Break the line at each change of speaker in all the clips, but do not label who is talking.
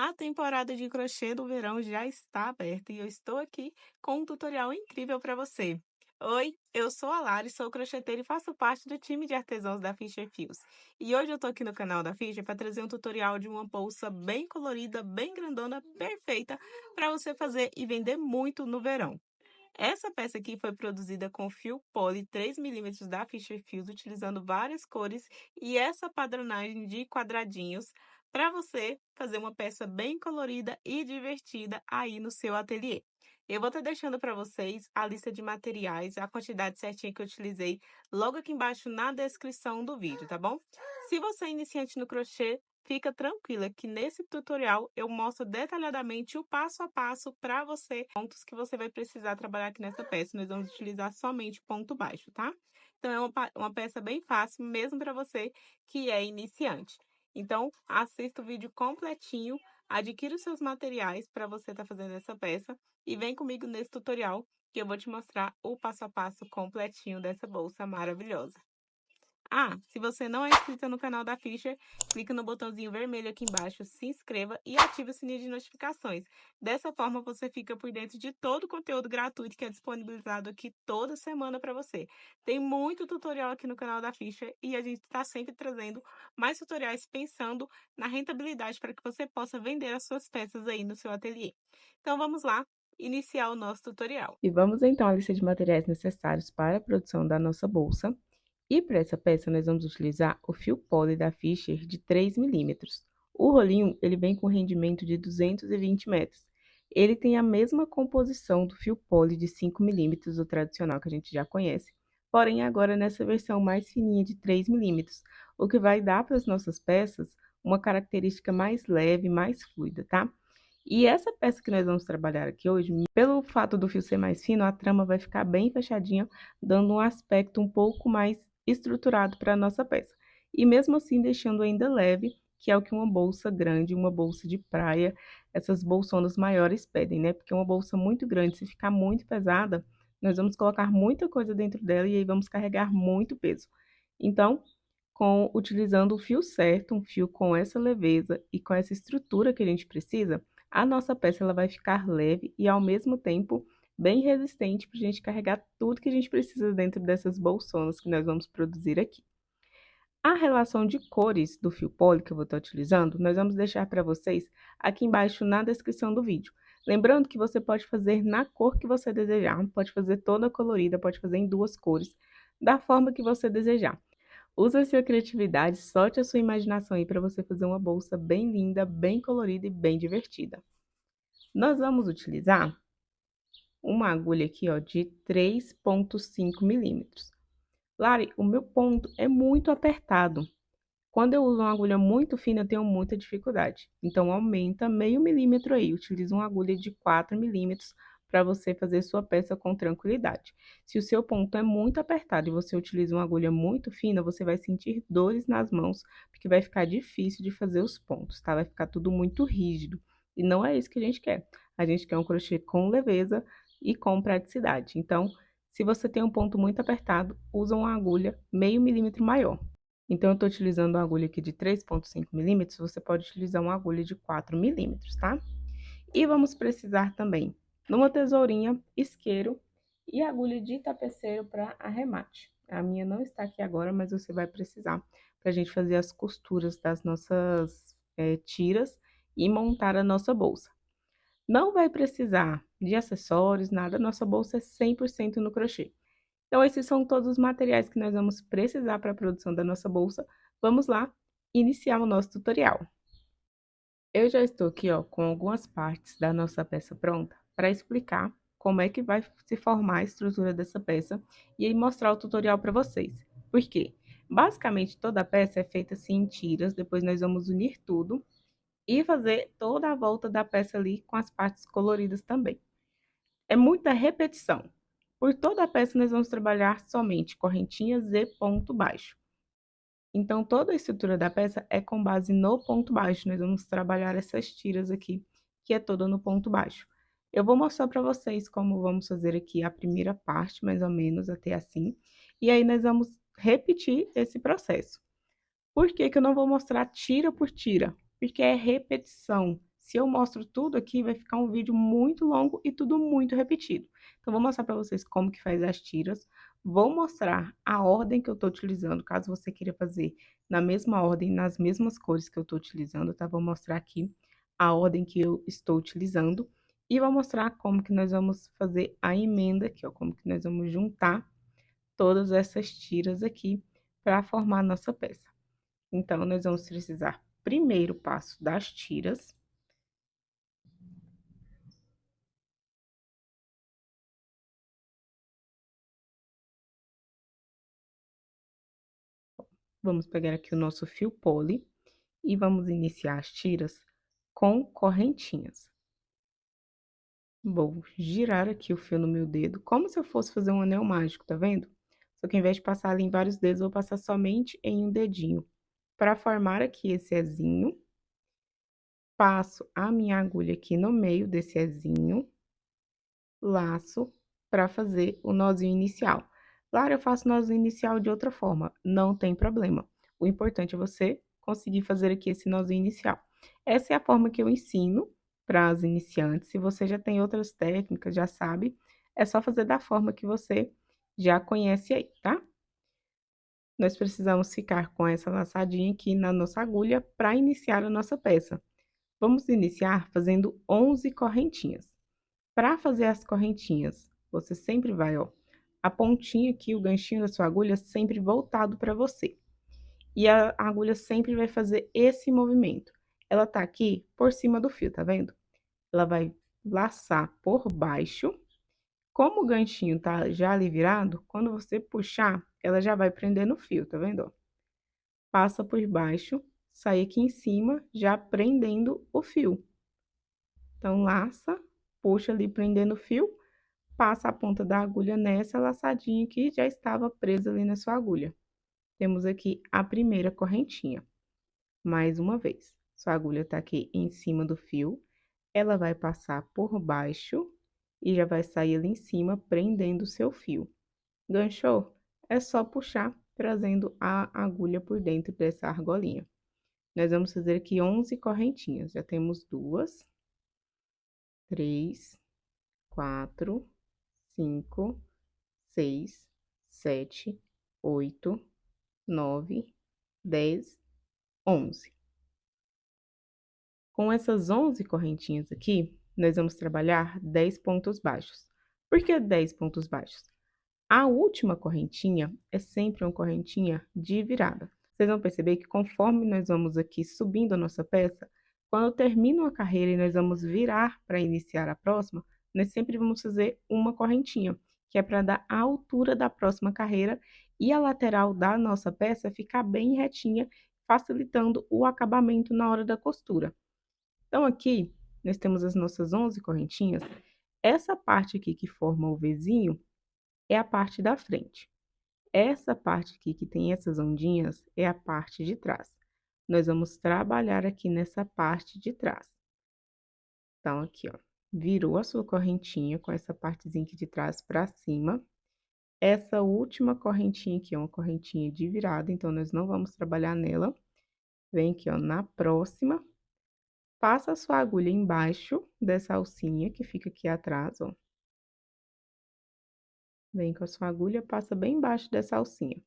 A temporada de crochê do verão já está aberta e eu estou aqui com um tutorial incrível para você. Oi, eu sou a Lara, sou crocheteira e faço parte do time de artesãos da Fischer Fios. E hoje eu estou aqui no canal da Fischer para trazer um tutorial de uma bolsa bem colorida, bem grandona, perfeita para você fazer e vender muito no verão. Essa peça aqui foi produzida com fio poli 3 mm da Fischer Fios, utilizando várias cores e essa padronagem de quadradinhos para você fazer uma peça bem colorida e divertida aí no seu ateliê. Eu vou estar deixando para vocês a lista de materiais, a quantidade certinha que eu utilizei logo aqui embaixo na descrição do vídeo, tá bom? Se você é iniciante no crochê, fica tranquila que nesse tutorial eu mostro detalhadamente o passo a passo para você, pontos que você vai precisar trabalhar aqui nessa peça. Nós vamos utilizar somente ponto baixo, tá? Então é uma peça bem fácil, mesmo para você que é iniciante. Então, assista o vídeo completinho, adquira os seus materiais para você estar fazendo essa peça e vem comigo nesse tutorial que eu vou te mostrar o passo a passo completinho dessa bolsa maravilhosa. Ah, se você não é inscrita no canal da Fischer, clica no botãozinho vermelho aqui embaixo, se inscreva e ative o sininho de notificações. Dessa forma, você fica por dentro de todo o conteúdo gratuito que é disponibilizado aqui toda semana para você. Tem muito tutorial aqui no canal da Fischer e a gente está sempre trazendo mais tutoriais pensando na rentabilidade para que você possa vender as suas peças aí no seu ateliê. Então, vamos lá iniciar o nosso tutorial.
E vamos então à lista de materiais necessários para a produção da nossa bolsa. E para essa peça nós vamos utilizar o fio poli da Fischer de 3 milímetros. O rolinho ele vem com rendimento de 220 metros. Ele tem a mesma composição do fio poli de 5 milímetros, o tradicional que a gente já conhece, porém agora nessa versão mais fininha de 3 milímetros, o que vai dar para as nossas peças uma característica mais leve, mais fluida, tá? E essa peça que nós vamos trabalhar aqui hoje, pelo fato do fio ser mais fino, a trama vai ficar bem fechadinha, dando um aspecto um pouco mais estruturado para a nossa peça. E mesmo assim deixando ainda leve, que é o que uma bolsa grande, uma bolsa de praia, essas bolsonas maiores pedem, né? Porque uma bolsa muito grande, se ficar muito pesada, nós vamos colocar muita coisa dentro dela e aí vamos carregar muito peso. Então, utilizando o fio certo, um fio com essa leveza e com essa estrutura que a gente precisa, a nossa peça ela vai ficar leve e ao mesmo tempo bem resistente para a gente carregar tudo que a gente precisa dentro dessas bolsonas que nós vamos produzir aqui. A relação de cores do fio poli que eu vou estar utilizando, nós vamos deixar para vocês aqui embaixo na descrição do vídeo. Lembrando que você pode fazer na cor que você desejar, pode fazer toda colorida, pode fazer em duas cores, da forma que você desejar. Use a sua criatividade, solte a sua imaginação aí para você fazer uma bolsa bem linda, bem colorida e bem divertida. Nós vamos utilizar uma agulha aqui, ó, de 3,5 milímetros. Lari, o meu ponto é muito apertado. Quando eu uso uma agulha muito fina, eu tenho muita dificuldade. Então, aumenta meio milímetro aí. Utilize uma agulha de 4 milímetros para você fazer sua peça com tranquilidade. Se o seu ponto é muito apertado e você utiliza uma agulha muito fina, você vai sentir dores nas mãos, porque vai ficar difícil de fazer os pontos, tá? Vai ficar tudo muito rígido. E não é isso que a gente quer. A gente quer um crochê com leveza e com praticidade. Então, se você tem um ponto muito apertado, usa uma agulha meio milímetro maior. Então, eu estou utilizando uma agulha aqui de 3,5 milímetros, você pode utilizar uma agulha de 4 milímetros, tá? E vamos precisar também de uma tesourinha, isqueiro e agulha de tapeceiro para arremate. A minha não está aqui agora, mas você vai precisar para a gente fazer as costuras das nossas tiras e montar a nossa bolsa. Não vai precisar de acessórios, nada, nossa bolsa é 100% no crochê. Então, esses são todos os materiais que nós vamos precisar para a produção da nossa bolsa. Vamos lá iniciar o nosso tutorial. Eu já estou aqui, ó, com algumas partes da nossa peça pronta para explicar como é que vai se formar a estrutura dessa peça e aí mostrar o tutorial para vocês. Por quê? Basicamente, toda a peça é feita assim em tiras, depois nós vamos unir tudo e fazer toda a volta da peça ali com as partes coloridas também. É muita repetição. Por toda a peça, nós vamos trabalhar somente correntinhas e ponto baixo. Então, toda a estrutura da peça é com base no ponto baixo. Nós vamos trabalhar essas tiras aqui, que é toda no ponto baixo. Eu vou mostrar para vocês como vamos fazer aqui a primeira parte, mais ou menos, até assim. E aí, nós vamos repetir esse processo. Por que que eu não vou mostrar tira por tira? Porque é repetição. Se eu mostro tudo aqui, vai ficar um vídeo muito longo e tudo muito repetido. Então, vou mostrar para vocês como que faz as tiras. Vou mostrar a ordem que eu estou utilizando, caso você queira fazer na mesma ordem, nas mesmas cores que eu estou utilizando, tá? Vou mostrar aqui a ordem que eu estou utilizando e vou mostrar como que nós vamos fazer a emenda aqui, ó, como que nós vamos juntar todas essas tiras aqui para formar a nossa peça. Então, nós vamos precisar primeiro passo das tiras. Vamos pegar aqui o nosso fio poli e vamos iniciar as tiras com correntinhas. Vou girar aqui o fio no meu dedo, como se eu fosse fazer um anel mágico, tá vendo? Só que ao invés de passar ali em vários dedos, eu vou passar somente em um dedinho. Para formar aqui esse ezinho, passo a minha agulha aqui no meio desse ezinho, laço para fazer o nozinho inicial. Claro, eu faço nozinho inicial de outra forma, não tem problema. O importante é você conseguir fazer aqui esse nozinho inicial. Essa é a forma que eu ensino para as iniciantes. Se você já tem outras técnicas, já sabe, é só fazer da forma que você já conhece aí, tá? Nós precisamos ficar com essa laçadinha aqui na nossa agulha para iniciar a nossa peça. Vamos iniciar fazendo 11 correntinhas. Para fazer as correntinhas, você sempre vai, ó, a pontinha aqui, o ganchinho da sua agulha sempre voltado para você. E a agulha sempre vai fazer esse movimento. Ela tá aqui por cima do fio, tá vendo? Ela vai laçar por baixo. Como o ganchinho tá já ali virado, quando você puxar, ela já vai prender no fio, tá vendo, ó? Passa por baixo, sai aqui em cima, já prendendo o fio. Então, laça, puxa ali prendendo o fio, passa a ponta da agulha nessa laçadinha que já estava presa ali na sua agulha. Temos aqui a primeira correntinha. Mais uma vez, sua agulha tá aqui em cima do fio, ela vai passar por baixo e já vai sair ali em cima prendendo o seu fio. Ganchou? É só puxar, trazendo a agulha por dentro dessa argolinha. Nós vamos fazer aqui 11 correntinhas. Já temos 2, 3, 4, 5, 6, 7, 8, 9, 10, 11. Com essas 11 correntinhas aqui, nós vamos trabalhar 10 pontos baixos. Por que 10 pontos baixos? A última correntinha é sempre uma correntinha de virada. Vocês vão perceber que conforme nós vamos aqui subindo a nossa peça, quando termina uma carreira e nós vamos virar para iniciar a próxima, nós sempre vamos fazer uma correntinha, que é para dar a altura da próxima carreira e a lateral da nossa peça ficar bem retinha, facilitando o acabamento na hora da costura. Então, aqui, nós temos as nossas 11 correntinhas. Essa parte aqui que forma o Vzinho é a parte da frente. Essa parte aqui que tem essas ondinhas é a parte de trás. Nós vamos trabalhar aqui nessa parte de trás. Então, aqui, ó, virou a sua correntinha com essa partezinha aqui de trás para cima. Essa última correntinha aqui é uma correntinha de virada, então nós não vamos trabalhar nela. Vem aqui, ó, na próxima. Passa a sua agulha embaixo dessa alcinha que fica aqui atrás, ó. Vem com a sua agulha, passa bem embaixo dessa alcinha.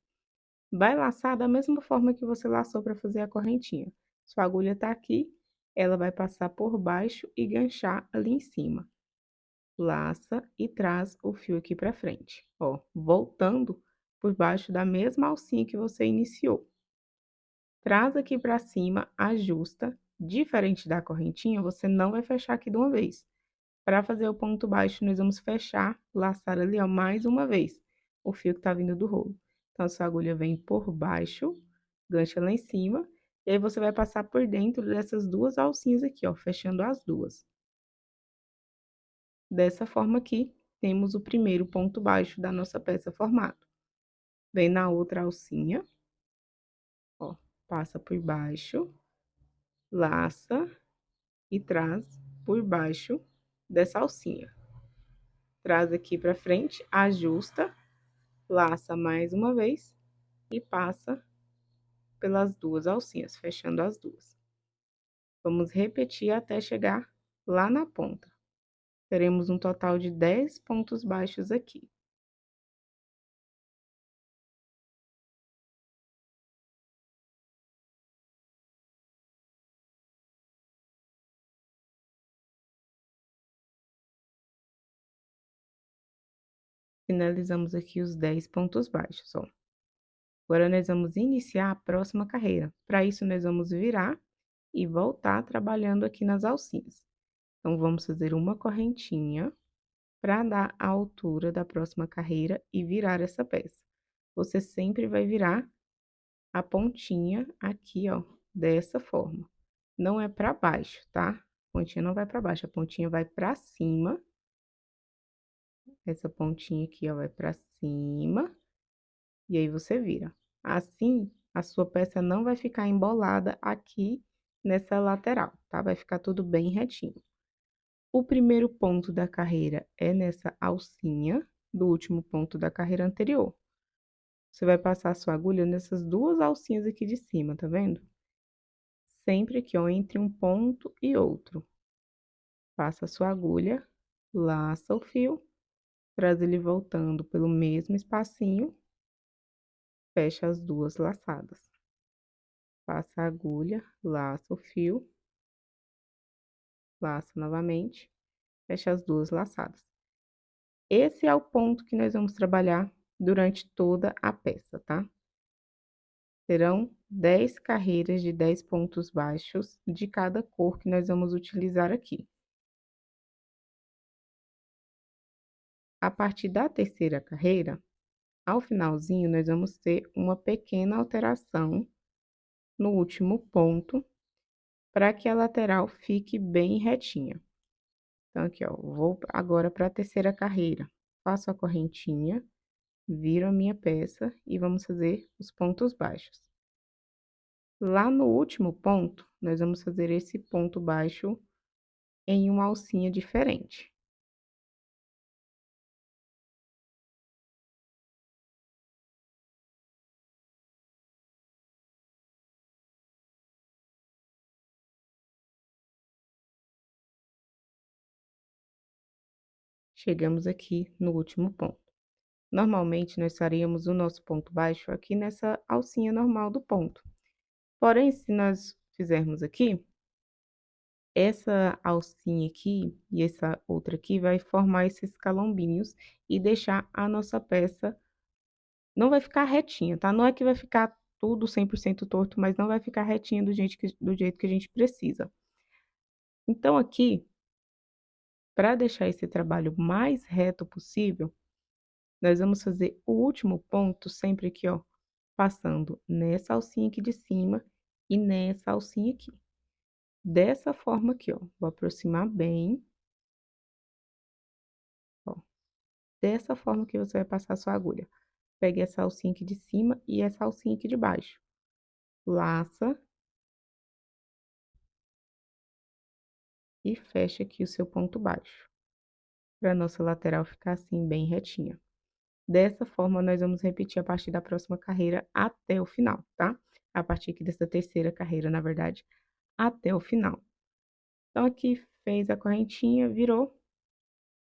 Vai laçar da mesma forma que você laçou para fazer a correntinha. Sua agulha tá aqui, ela vai passar por baixo e ganchar ali em cima. Laça e traz o fio aqui para frente, ó, voltando por baixo da mesma alcinha que você iniciou. Traz aqui para cima, ajusta. Diferente da correntinha, você não vai fechar aqui de uma vez. Para fazer o ponto baixo, nós vamos fechar, laçar ali, ó, mais uma vez, o fio que tá vindo do rolo. Então, a sua agulha vem por baixo, gancha lá em cima, e aí você vai passar por dentro dessas duas alcinhas aqui, ó, fechando as duas. Dessa forma aqui, temos o primeiro ponto baixo da nossa peça formado. Vem na outra alcinha, ó, passa por baixo, laça e traz por baixo dessa alcinha. Traz aqui pra frente, ajusta, laça mais uma vez e passa pelas duas alcinhas, fechando as duas. Vamos repetir até chegar lá na ponta. Teremos um total de 10 pontos baixos aqui. Finalizamos aqui os 10 pontos baixos, ó. Agora, nós vamos iniciar a próxima carreira. Para isso, nós vamos virar e voltar trabalhando aqui nas alcinhas. Então, vamos fazer uma correntinha para dar a altura da próxima carreira e virar essa peça. Você sempre vai virar a pontinha aqui, ó, dessa forma. Não é para baixo, tá? A pontinha não vai para baixo, a pontinha vai para cima. Essa pontinha aqui, ó, vai para cima. E aí você vira. Assim, a sua peça não vai ficar embolada aqui nessa lateral, tá? Vai ficar tudo bem retinho. O primeiro ponto da carreira é nessa alcinha do último ponto da carreira anterior. Você vai passar a sua agulha nessas duas alcinhas aqui de cima, tá vendo? Sempre aqui, ó, entre um ponto e outro. Passa a sua agulha, laça o fio, traz ele voltando pelo mesmo espacinho, fecha as duas laçadas. Passa a agulha, laça o fio, laça novamente, fecha as duas laçadas. Esse é o ponto que nós vamos trabalhar durante toda a peça, tá? Serão 10 carreiras de 10 pontos baixos de cada cor que nós vamos utilizar aqui. A partir da terceira carreira, ao finalzinho, nós vamos ter uma pequena alteração no último ponto, para que a lateral fique bem retinha. Então, aqui, ó, vou agora para a terceira carreira. Faço a correntinha, viro a minha peça e vamos fazer os pontos baixos. Lá no último ponto, nós vamos fazer esse ponto baixo em uma alcinha diferente. Chegamos aqui no último ponto. Normalmente, nós faríamos o nosso ponto baixo aqui nessa alcinha normal do ponto. Porém, se nós fizermos aqui, essa alcinha aqui e essa outra aqui vai formar esses calombinhos e deixar a nossa peça, não vai ficar retinha, tá? Não é que vai ficar tudo 100% torto, mas não vai ficar retinha do jeito que a gente precisa. Então, aqui, para deixar esse trabalho mais reto possível, nós vamos fazer o último ponto sempre aqui, ó, passando nessa alcinha aqui de cima e nessa alcinha aqui. Dessa forma aqui, ó, vou aproximar bem, ó. Dessa forma que você vai passar a sua agulha. Pegue essa alcinha aqui de cima e essa alcinha aqui de baixo. Laça. E fecha aqui o seu ponto baixo. Para a nossa lateral ficar assim, bem retinha. Dessa forma, nós vamos repetir a partir da próxima carreira até o final, tá? A partir aqui dessa terceira carreira, na verdade, até o final. Então, aqui fez a correntinha, virou,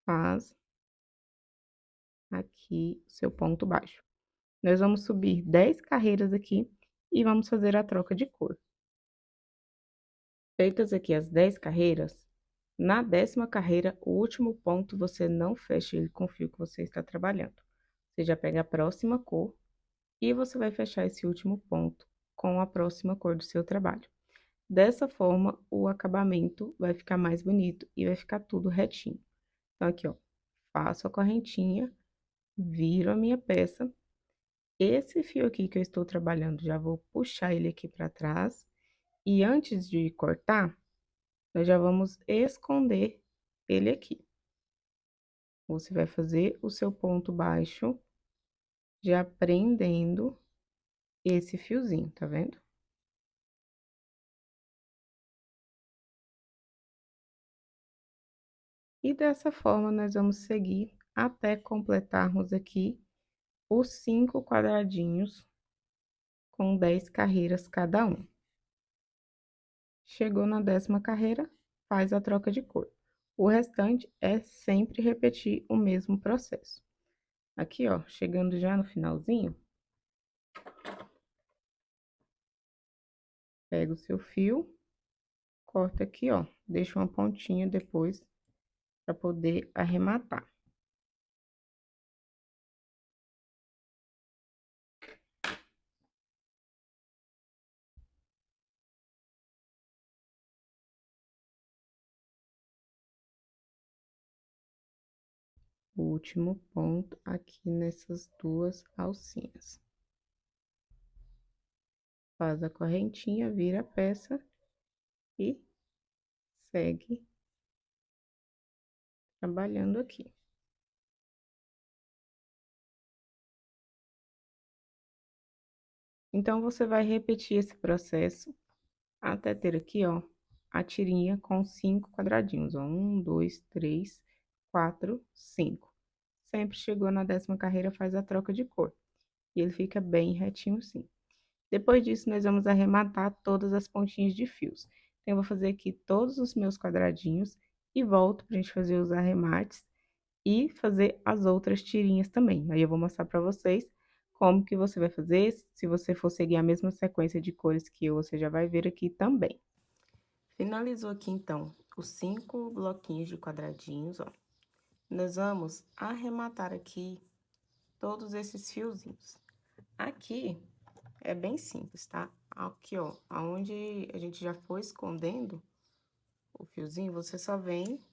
faz aqui o seu ponto baixo. Nós vamos subir 10 carreiras aqui e vamos fazer a troca de cor. Feitas aqui as 10 carreiras, na 10ª carreira, o último ponto, você não fecha ele com o fio que você está trabalhando. Você já pega a próxima cor e você vai fechar esse último ponto com a próxima cor do seu trabalho. Dessa forma, o acabamento vai ficar mais bonito e vai ficar tudo retinho. Então, aqui, ó, faço a correntinha, viro a minha peça. Esse fio aqui que eu estou trabalhando, já vou puxar ele aqui para trás. E antes de cortar, nós já vamos esconder ele aqui. Você vai fazer o seu ponto baixo, já prendendo esse fiozinho, tá vendo? E dessa forma, nós vamos seguir até completarmos aqui os 5 quadradinhos com 10 carreiras cada um. Chegou na 10ª carreira, faz a troca de cor. O restante é sempre repetir o mesmo processo. Aqui, ó, chegando já no finalzinho, pega o seu fio, corta aqui, ó, deixa uma pontinha depois para poder arrematar. O último ponto aqui nessas duas alcinhas. Faz a correntinha, vira a peça e segue trabalhando aqui. Então, você vai repetir esse processo até ter aqui, ó, a tirinha com 5 quadradinhos, ó. 1, 2, 3, 4, 5. Sempre chegou na 10ª carreira, faz a troca de cor. E ele fica bem retinho assim. Depois disso, nós vamos arrematar todas as pontinhas de fios. Então, eu vou fazer aqui todos os meus quadradinhos e volto pra gente fazer os arremates e fazer as outras tirinhas também. Aí, eu vou mostrar pra vocês como que você vai fazer. Se você for seguir a mesma sequência de cores que eu, você já vai ver aqui também. Finalizou aqui, então, os 5 bloquinhos de quadradinhos, ó. Nós vamos arrematar aqui todos esses fiozinhos. Aqui é bem simples, tá? Aqui, ó, aonde a gente já foi escondendo o fiozinho, você só vem,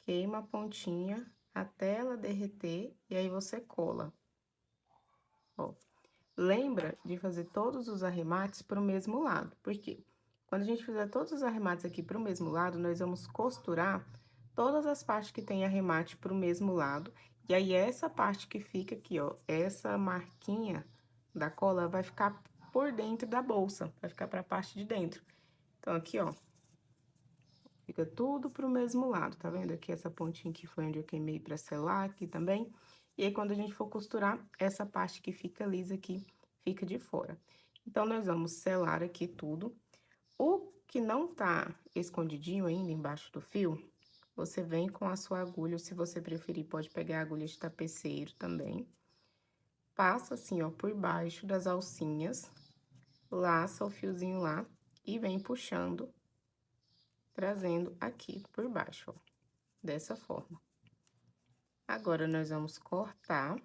queima a pontinha até ela derreter e aí você cola. Ó, lembra de fazer todos os arremates pro mesmo lado, porque quando a gente fizer todos os arremates aqui pro mesmo lado, nós vamos costurar todas as partes que tem arremate pro mesmo lado, e aí essa parte que fica aqui, ó, essa marquinha da cola vai ficar por dentro da bolsa, vai ficar pra parte de dentro. Então, aqui, ó, fica tudo pro mesmo lado, tá vendo? Aqui essa pontinha que foi onde eu queimei pra selar aqui também. E aí, quando a gente for costurar, essa parte que fica lisa aqui, fica de fora. Então, nós vamos selar aqui tudo. O que não tá escondidinho ainda embaixo do fio, você vem com a sua agulha, ou se você preferir, pode pegar a agulha de tapeceiro também. Passa assim, ó, por baixo das alcinhas, laça o fiozinho lá e vem puxando, trazendo aqui por baixo, ó, dessa forma. Agora, nós vamos cortar.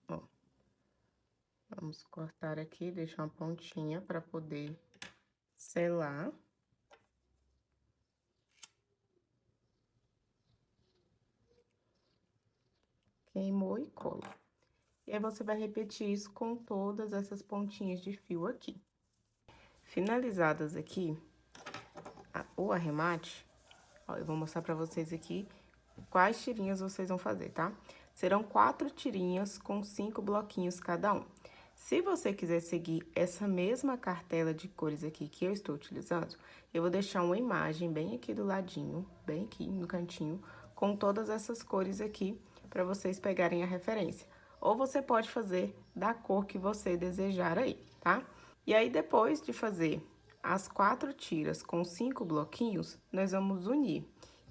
Ó, vamos cortar aqui, deixar uma pontinha para poder selar. Queimou e cola. E aí, você vai repetir isso com todas essas pontinhas de fio aqui. Finalizadas aqui, o arremate, ó, eu vou mostrar pra vocês aqui quais tirinhas vocês vão fazer, tá? Serão 4 tirinhas com 5 bloquinhos cada um. Se você quiser seguir essa mesma cartela de cores aqui que eu estou utilizando, eu vou deixar uma imagem bem aqui do ladinho, bem aqui no cantinho, com todas essas cores aqui, para vocês pegarem a referência. Ou você pode fazer da cor que você desejar aí, tá? E aí, depois de fazer as 4 tiras com 5 bloquinhos, nós vamos unir.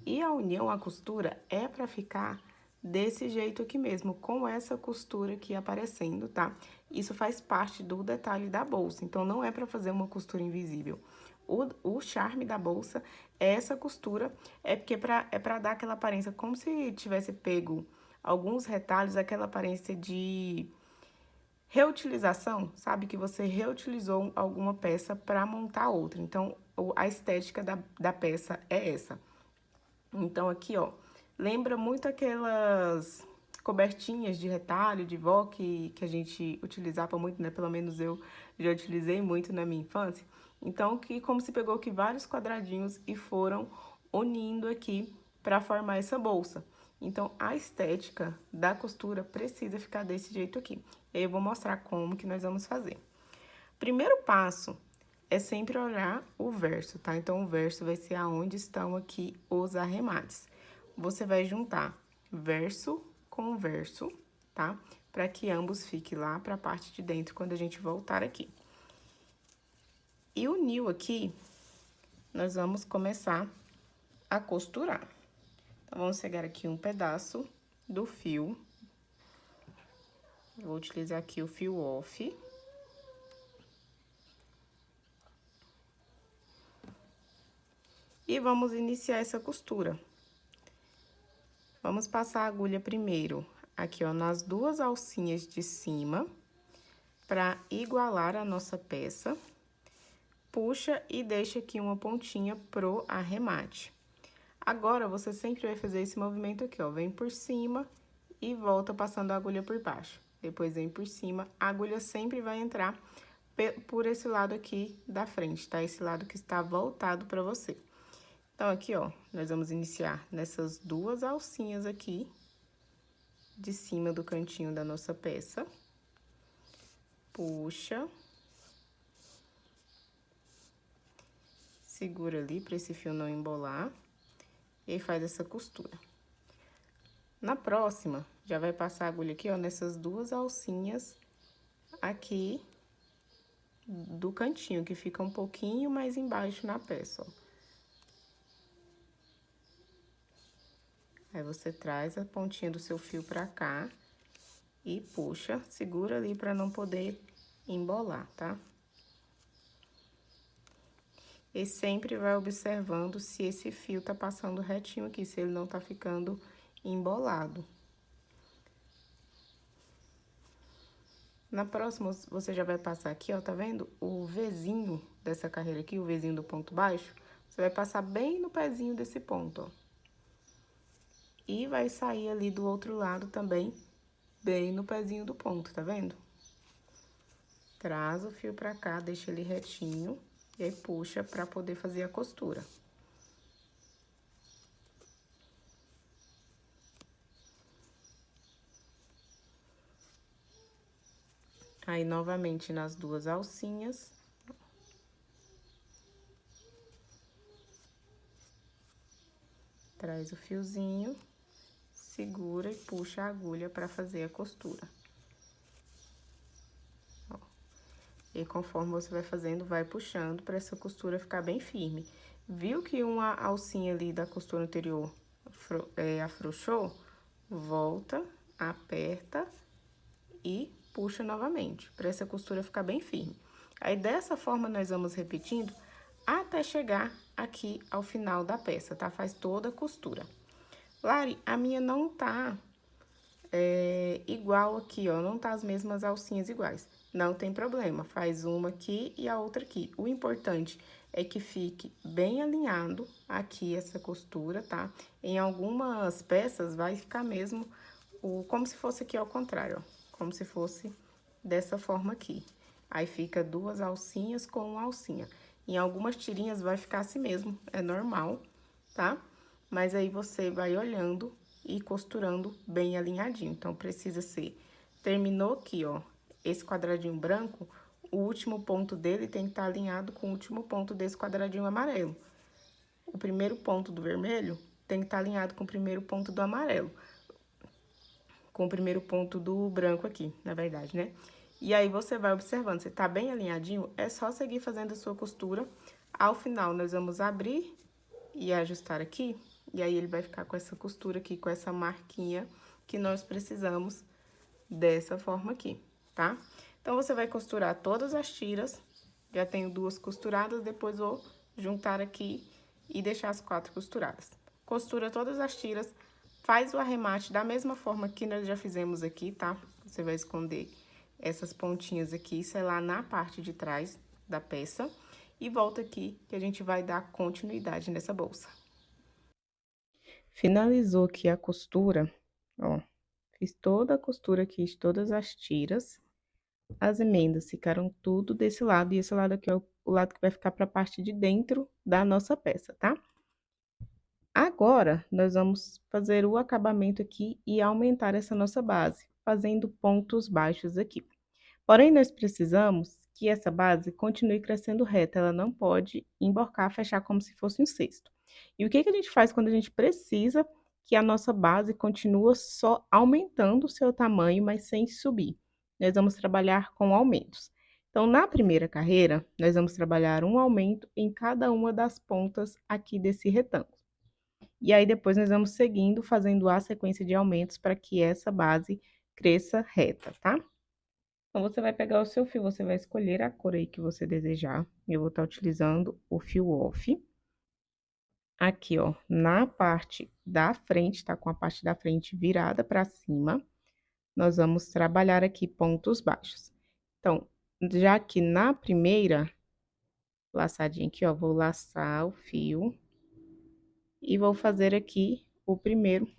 E a união, a costura, é para ficar desse jeito aqui mesmo, com essa costura aqui aparecendo, tá? Isso faz parte do detalhe da bolsa, então não é para fazer uma costura invisível. O charme da bolsa é essa costura, porque é pra dar aquela aparência, como se tivesse pego alguns retalhos, aquela aparência de reutilização, sabe? Que você reutilizou alguma peça para montar outra. Então, a estética da peça é essa. Então, aqui, ó, lembra muito aquelas cobertinhas de retalho, de vó, que a gente utilizava muito, né? Pelo menos eu já utilizei muito na minha infância. Então, que como se pegou aqui vários quadradinhos e foram unindo aqui para formar essa bolsa. Então, a estética da costura precisa ficar desse jeito aqui. E aí, eu vou mostrar como que nós vamos fazer. Primeiro passo é sempre olhar o verso, tá? Então, o verso vai ser aonde estão aqui os arremates. Você vai juntar verso com verso,
tá? Para que ambos fiquem lá para a parte de dentro quando a gente voltar aqui. E o nil aqui, nós vamos começar a costurar. Então, vamos pegar aqui um pedaço do fio. Vou utilizar aqui o fio off. E vamos iniciar essa costura. Vamos passar a agulha primeiro aqui, ó, nas duas alcinhas de cima, para igualar a nossa peça. Puxa e deixa aqui uma pontinha pro arremate. Agora, você sempre vai fazer esse movimento aqui, ó, vem por cima e volta passando a agulha por baixo. Depois vem por cima, a agulha sempre vai entrar por esse lado aqui da frente, tá? Esse lado que está voltado para você. Então, aqui, ó, nós vamos iniciar nessas duas alcinhas aqui, de cima do cantinho da nossa peça. Puxa. Segura ali para esse fio não embolar. E aí, faz essa costura. Na próxima, já vai passar a agulha aqui, ó, nessas duas alcinhas aqui do cantinho, que fica um pouquinho mais embaixo na peça, ó. Aí, você traz a pontinha do seu fio pra cá e puxa, segura ali pra não poder embolar, tá? E sempre vai observando se esse fio tá passando retinho aqui, se ele não tá ficando embolado. Na próxima, você já vai passar aqui, ó, tá vendo? O Vzinho dessa carreira aqui, o Vzinho do ponto baixo, você vai passar bem no pezinho desse ponto, ó. E vai sair ali do outro lado também, bem no pezinho do ponto, tá vendo? Traz o fio pra cá, deixa ele retinho, e aí puxa pra poder fazer a costura. Aí, novamente, nas duas alcinhas. Traz o fiozinho, segura e puxa a agulha pra fazer a costura. Ó. E conforme você vai fazendo, vai puxando pra essa costura ficar bem firme. Viu que uma alcinha ali da costura anterior afrouxou? Volta, aperta e puxa novamente, para essa costura ficar bem firme. Aí, dessa forma, nós vamos repetindo até chegar aqui ao final da peça, tá? Faz toda a costura. Lari, a minha não tá igual aqui, ó, não tá as mesmas alcinhas iguais. Não tem problema, faz uma aqui e a outra aqui. O importante é que fique bem alinhado aqui essa costura, tá? Em algumas peças vai ficar mesmo como se fosse aqui ao contrário, ó. Como se fosse dessa forma aqui. Aí, fica duas alcinhas com uma alcinha. Em algumas tirinhas vai ficar assim mesmo, é normal, tá? Mas aí, você vai olhando e costurando bem alinhadinho. Então, precisa ser... Terminou aqui, ó, esse quadradinho branco, o último ponto dele tem que estar alinhado com o último ponto desse quadradinho amarelo. O primeiro ponto do vermelho tem que estar alinhado com o primeiro ponto do amarelo. Com o primeiro ponto do branco aqui, na verdade, né? E aí, você vai observando, se tá bem alinhadinho, é só seguir fazendo a sua costura. Ao final, nós vamos abrir e ajustar aqui, e aí ele vai ficar com essa costura aqui, com essa marquinha que nós precisamos dessa forma aqui, tá? Então, você vai costurar todas as tiras, já tenho duas costuradas, depois vou juntar aqui e deixar as 4 costuradas. Costura todas as tiras, faz o arremate da mesma forma que nós já fizemos aqui, tá? Você vai esconder essas pontinhas aqui, selar na parte de trás da peça. E volta aqui, que a gente vai dar continuidade nessa bolsa. Finalizou aqui a costura, ó. Fiz toda a costura aqui de todas as tiras. As emendas ficaram tudo desse lado, e esse lado aqui é o lado que vai ficar para a parte de dentro da nossa peça, tá? Agora, nós vamos fazer o acabamento aqui e aumentar essa nossa base, fazendo pontos baixos aqui. Porém, nós precisamos que essa base continue crescendo reta, ela não pode emborcar, fechar como se fosse um cesto. E o que que a gente faz quando a gente precisa
que a nossa base continua só aumentando o seu tamanho, mas sem subir. Nós vamos trabalhar com aumentos. Então, na primeira carreira, nós vamos trabalhar um aumento em cada uma das pontas aqui desse retângulo. E aí depois nós vamos seguindo, fazendo a sequência de aumentos para que essa base cresça reta, tá? Então, você vai pegar o seu fio, você vai escolher a cor aí que você desejar. Eu vou estar utilizando o fio off. Aqui, ó, na parte da frente, tá com a parte da frente virada para cima, nós vamos trabalhar aqui pontos baixos. Então, já que na primeira laçadinha aqui, ó, vou laçar o fio e vou fazer aqui o primeiro.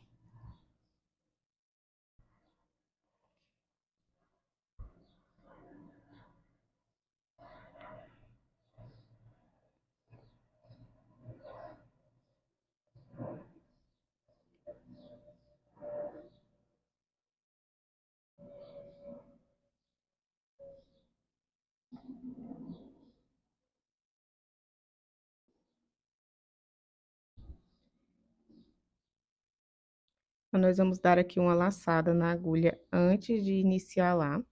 Então, nós vamos dar aqui uma laçada na agulha antes de iniciar lá,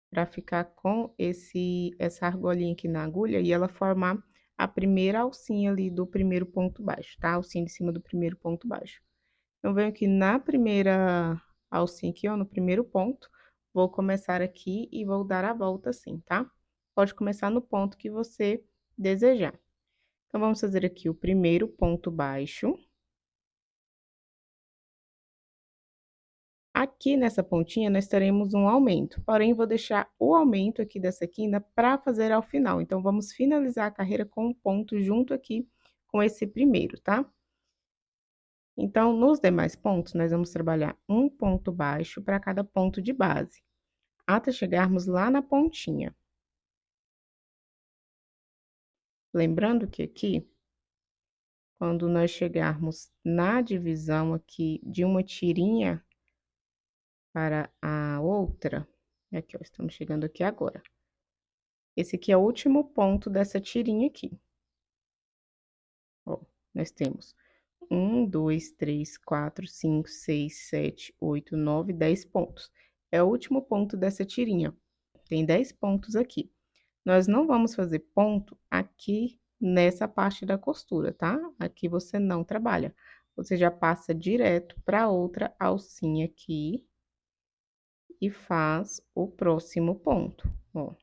para ficar com essa argolinha aqui na agulha e ela formar a primeira alcinha ali do primeiro ponto baixo, tá? A alcinha de cima do primeiro ponto baixo. Então, venho aqui na primeira alcinha aqui, ó, no primeiro ponto, vou começar aqui e vou dar a volta assim, tá? Pode começar no ponto que você desejar. Então, vamos fazer aqui o primeiro ponto baixo. Aqui nessa pontinha, nós teremos um aumento, porém, vou deixar o aumento aqui dessa quina para fazer ao final. Então, vamos finalizar a carreira com um ponto junto aqui com esse primeiro, tá? Então, nos demais pontos, nós vamos trabalhar um ponto baixo para cada ponto de base, até chegarmos lá na pontinha. Lembrando que aqui, quando nós chegarmos na divisão aqui de uma tirinha para a outra, aqui, ó, estamos chegando aqui agora. Esse aqui é o último ponto dessa tirinha aqui. Ó, nós temos 1, 2, 3, 4, 5, 6, 7, 8, 9, 10 pontos. É o último ponto dessa tirinha. Tem 10 pontos aqui. Nós não vamos fazer ponto aqui nessa parte da costura, tá? Aqui você não trabalha. Você já passa direto para outra alcinha aqui e faz o próximo ponto, ó.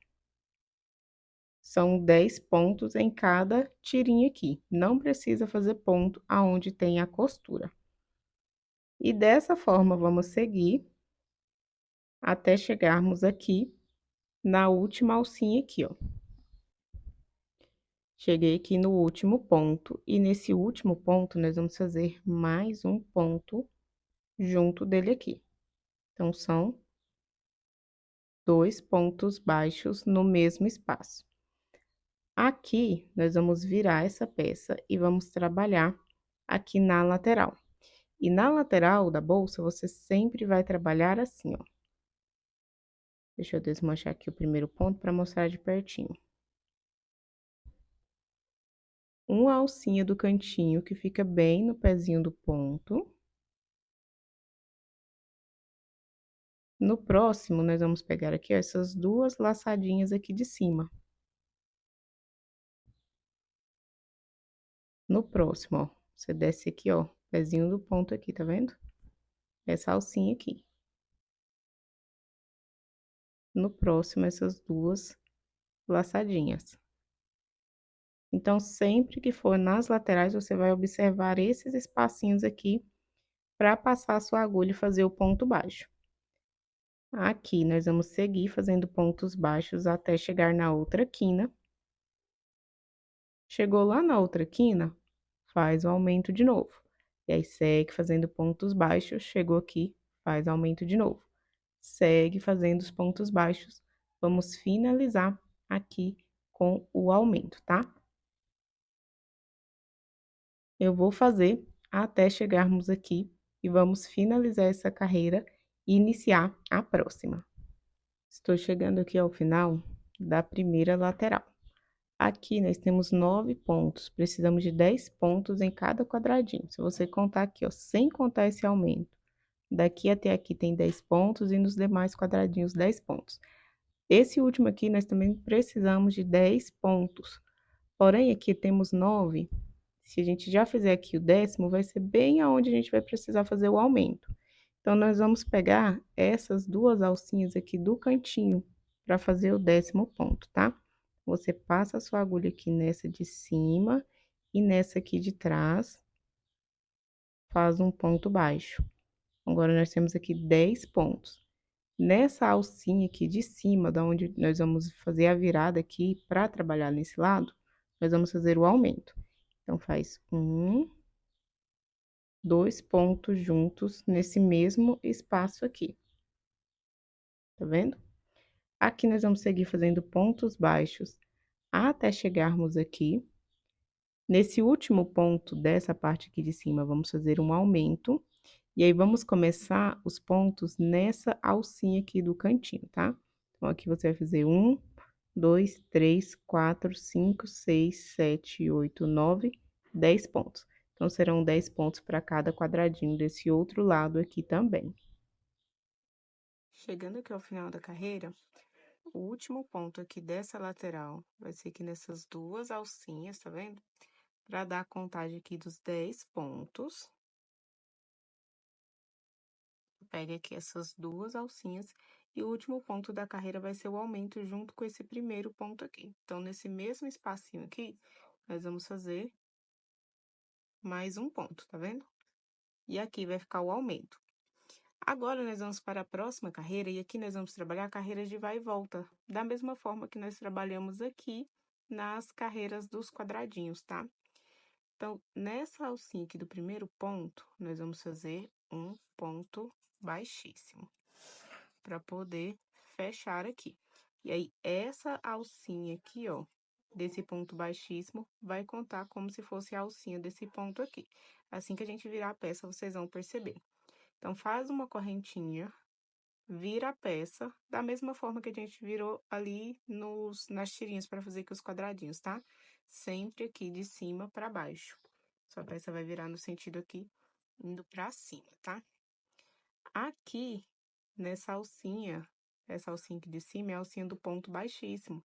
São 10 pontos em cada tirinha aqui. Não precisa fazer ponto aonde tem a costura. E dessa forma, vamos seguir até chegarmos aqui na última alcinha aqui, ó. Cheguei aqui no último ponto, e nesse último ponto, nós vamos fazer mais um ponto junto dele aqui. Então, são 2 pontos baixos no mesmo espaço. Aqui, nós vamos virar essa peça e vamos trabalhar aqui na lateral. E na lateral da bolsa, você sempre vai trabalhar assim, ó. Deixa eu desmanchar aqui o primeiro ponto para mostrar de pertinho. Uma alcinha do cantinho que fica bem no pezinho do ponto. No próximo, nós vamos pegar aqui, ó, essas duas laçadinhas aqui de cima. No próximo, ó, você desce aqui, ó, pezinho do ponto aqui, tá vendo? Essa alcinha aqui. No próximo, essas duas laçadinhas. Então, sempre que for nas laterais, você vai observar esses espacinhos aqui para passar a sua agulha e fazer o ponto baixo. Aqui, nós vamos seguir fazendo pontos baixos até chegar na outra quina. Chegou lá na outra quina, faz o aumento de novo. E aí, segue fazendo pontos baixos, chegou aqui, faz aumento de novo. Segue fazendo os pontos baixos. Vamos finalizar aqui com o aumento, tá? Eu vou fazer até chegarmos aqui e vamos finalizar essa carreira e iniciar a próxima. Estou chegando aqui ao final da primeira lateral. Aqui nós temos 9 pontos, precisamos de 10 pontos em cada quadradinho. Se você contar aqui, ó, sem contar esse aumento, daqui até aqui tem 10 pontos e nos demais quadradinhos 10 pontos. Esse último aqui nós também precisamos de 10 pontos. Porém, aqui temos 9. Se a gente já fizer aqui o décimo, vai ser bem aonde a gente vai precisar fazer o aumento. Então, nós vamos pegar essas duas alcinhas aqui do cantinho para fazer o 10º ponto, tá? Você passa a sua agulha aqui nessa de cima e nessa aqui de trás, faz um ponto baixo. Agora, nós temos aqui 10 pontos. Nessa alcinha aqui de cima, da onde nós vamos fazer a virada aqui para trabalhar nesse lado, nós vamos fazer o aumento. Então, faz 1, 2 pontos juntos nesse mesmo espaço aqui. Tá vendo? Aqui nós vamos seguir fazendo pontos baixos até chegarmos aqui. Nesse último ponto dessa parte aqui de cima, vamos fazer um aumento. E aí, vamos começar os pontos nessa alcinha aqui do cantinho, tá? Então, aqui você vai fazer 1, 2, 3, 4, 5, 6, 7, 8, 9, 10 pontos. Então, serão 10 pontos para cada quadradinho desse outro lado aqui também.
Chegando aqui ao final da carreira, o último ponto aqui dessa lateral vai ser aqui nessas duas alcinhas, tá vendo? Para dar a contagem aqui dos 10 pontos. Pega aqui essas duas alcinhas e o último ponto da carreira vai ser o aumento junto com esse primeiro ponto aqui. Então, nesse mesmo espacinho aqui, nós vamos fazer mais um ponto, tá vendo? E aqui vai ficar o aumento. Agora, nós vamos para a próxima carreira e aqui nós vamos trabalhar carreiras de vai e volta, da mesma forma que nós trabalhamos aqui nas carreiras dos quadradinhos, tá? Então, nessa alcinha aqui do primeiro ponto, nós vamos fazer um ponto baixíssimo, para poder fechar aqui. E aí, essa alcinha aqui, ó, desse ponto baixíssimo, vai contar como se fosse a alcinha desse ponto aqui. Assim que a gente virar a peça, vocês vão perceber. Então, faz uma correntinha, vira a peça, da mesma forma que a gente virou ali nas tirinhas para fazer aqui os quadradinhos, tá? Sempre aqui de cima para baixo. Sua peça vai virar no sentido aqui, indo para cima, tá? Aqui, nessa alcinha, essa alcinha aqui de cima é a alcinha do ponto baixíssimo.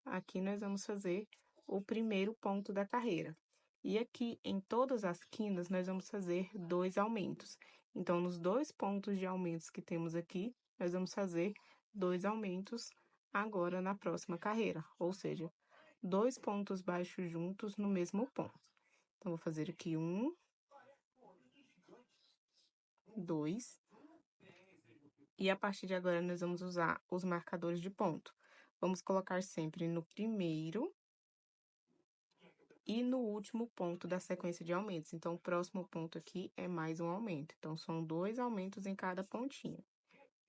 Aqui nós vamos fazer o primeiro ponto da carreira. E aqui, em todas as quinas, nós vamos fazer 2 aumentos. Então, nos 2 pontos de aumentos que temos aqui, nós vamos fazer 2 aumentos agora na próxima carreira. Ou seja, 2 pontos baixos juntos no mesmo ponto. Então, vou fazer aqui 1, 2. E a partir de agora, nós vamos usar os marcadores de ponto. Vamos colocar sempre no primeiro e no último ponto da sequência de aumentos. Então, o próximo ponto aqui é mais um aumento. Então, são 2 aumentos em cada pontinho.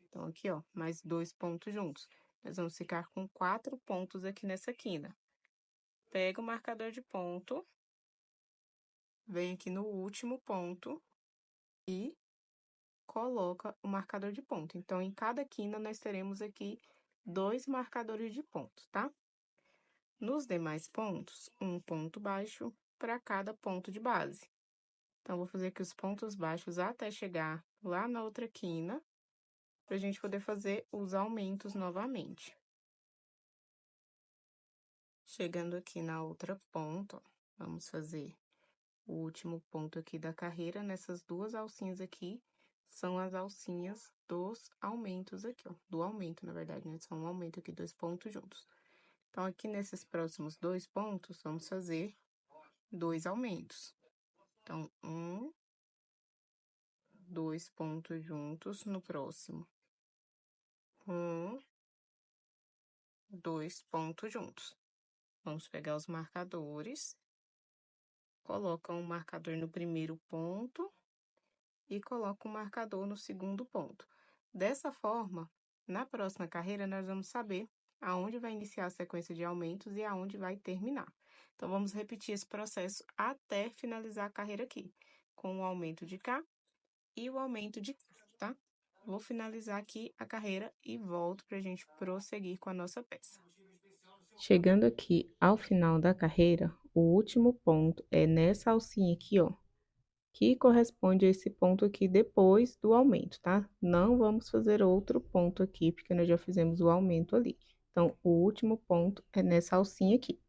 Então, aqui, ó, mais 2 pontos juntos. Nós vamos ficar com 4 pontos aqui nessa quina. Pega o marcador de ponto, vem aqui no último ponto e coloca o marcador de ponto. Então, em cada quina, nós teremos aqui 2 marcadores de ponto, tá? Nos demais pontos, um ponto baixo para cada ponto de base. Então, vou fazer aqui os pontos baixos até chegar lá na outra quina, para a gente poder fazer os aumentos novamente. Chegando aqui na outra ponta, ó, vamos fazer o último ponto aqui da carreira. Nessas duas alcinhas aqui, são as alcinhas dos aumentos aqui, ó. Do aumento, na verdade, né? São um aumento aqui, 2 pontos juntos. Então, aqui nesses próximos 2 pontos, vamos fazer 2 aumentos. Então, 1, 2 pontos juntos no próximo. 1, 2 pontos juntos. Vamos pegar os marcadores, coloca um marcador no primeiro ponto e coloca um marcador no segundo ponto. Dessa forma, na próxima carreira, nós vamos saber aonde vai iniciar a sequência de aumentos e aonde vai terminar. Então, vamos repetir esse processo até finalizar a carreira aqui, com o aumento de cá e o aumento de cá, tá? Vou finalizar aqui a carreira e volto para a gente prosseguir com a nossa peça.
Chegando aqui ao final da carreira, o último ponto é nessa alcinha aqui, ó, que corresponde a esse ponto aqui depois do aumento, tá? Não vamos fazer outro ponto aqui, porque nós já fizemos o aumento ali. Então, o último ponto é nessa alcinha aqui.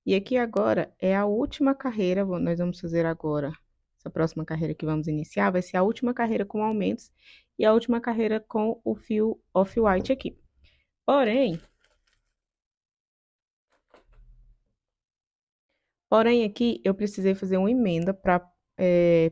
E aqui agora é a última carreira, nós vamos fazer agora, essa próxima carreira que vamos iniciar, vai ser a última carreira com aumentos e a última carreira com o fio off-white aqui. Porém, aqui eu precisei fazer uma emenda para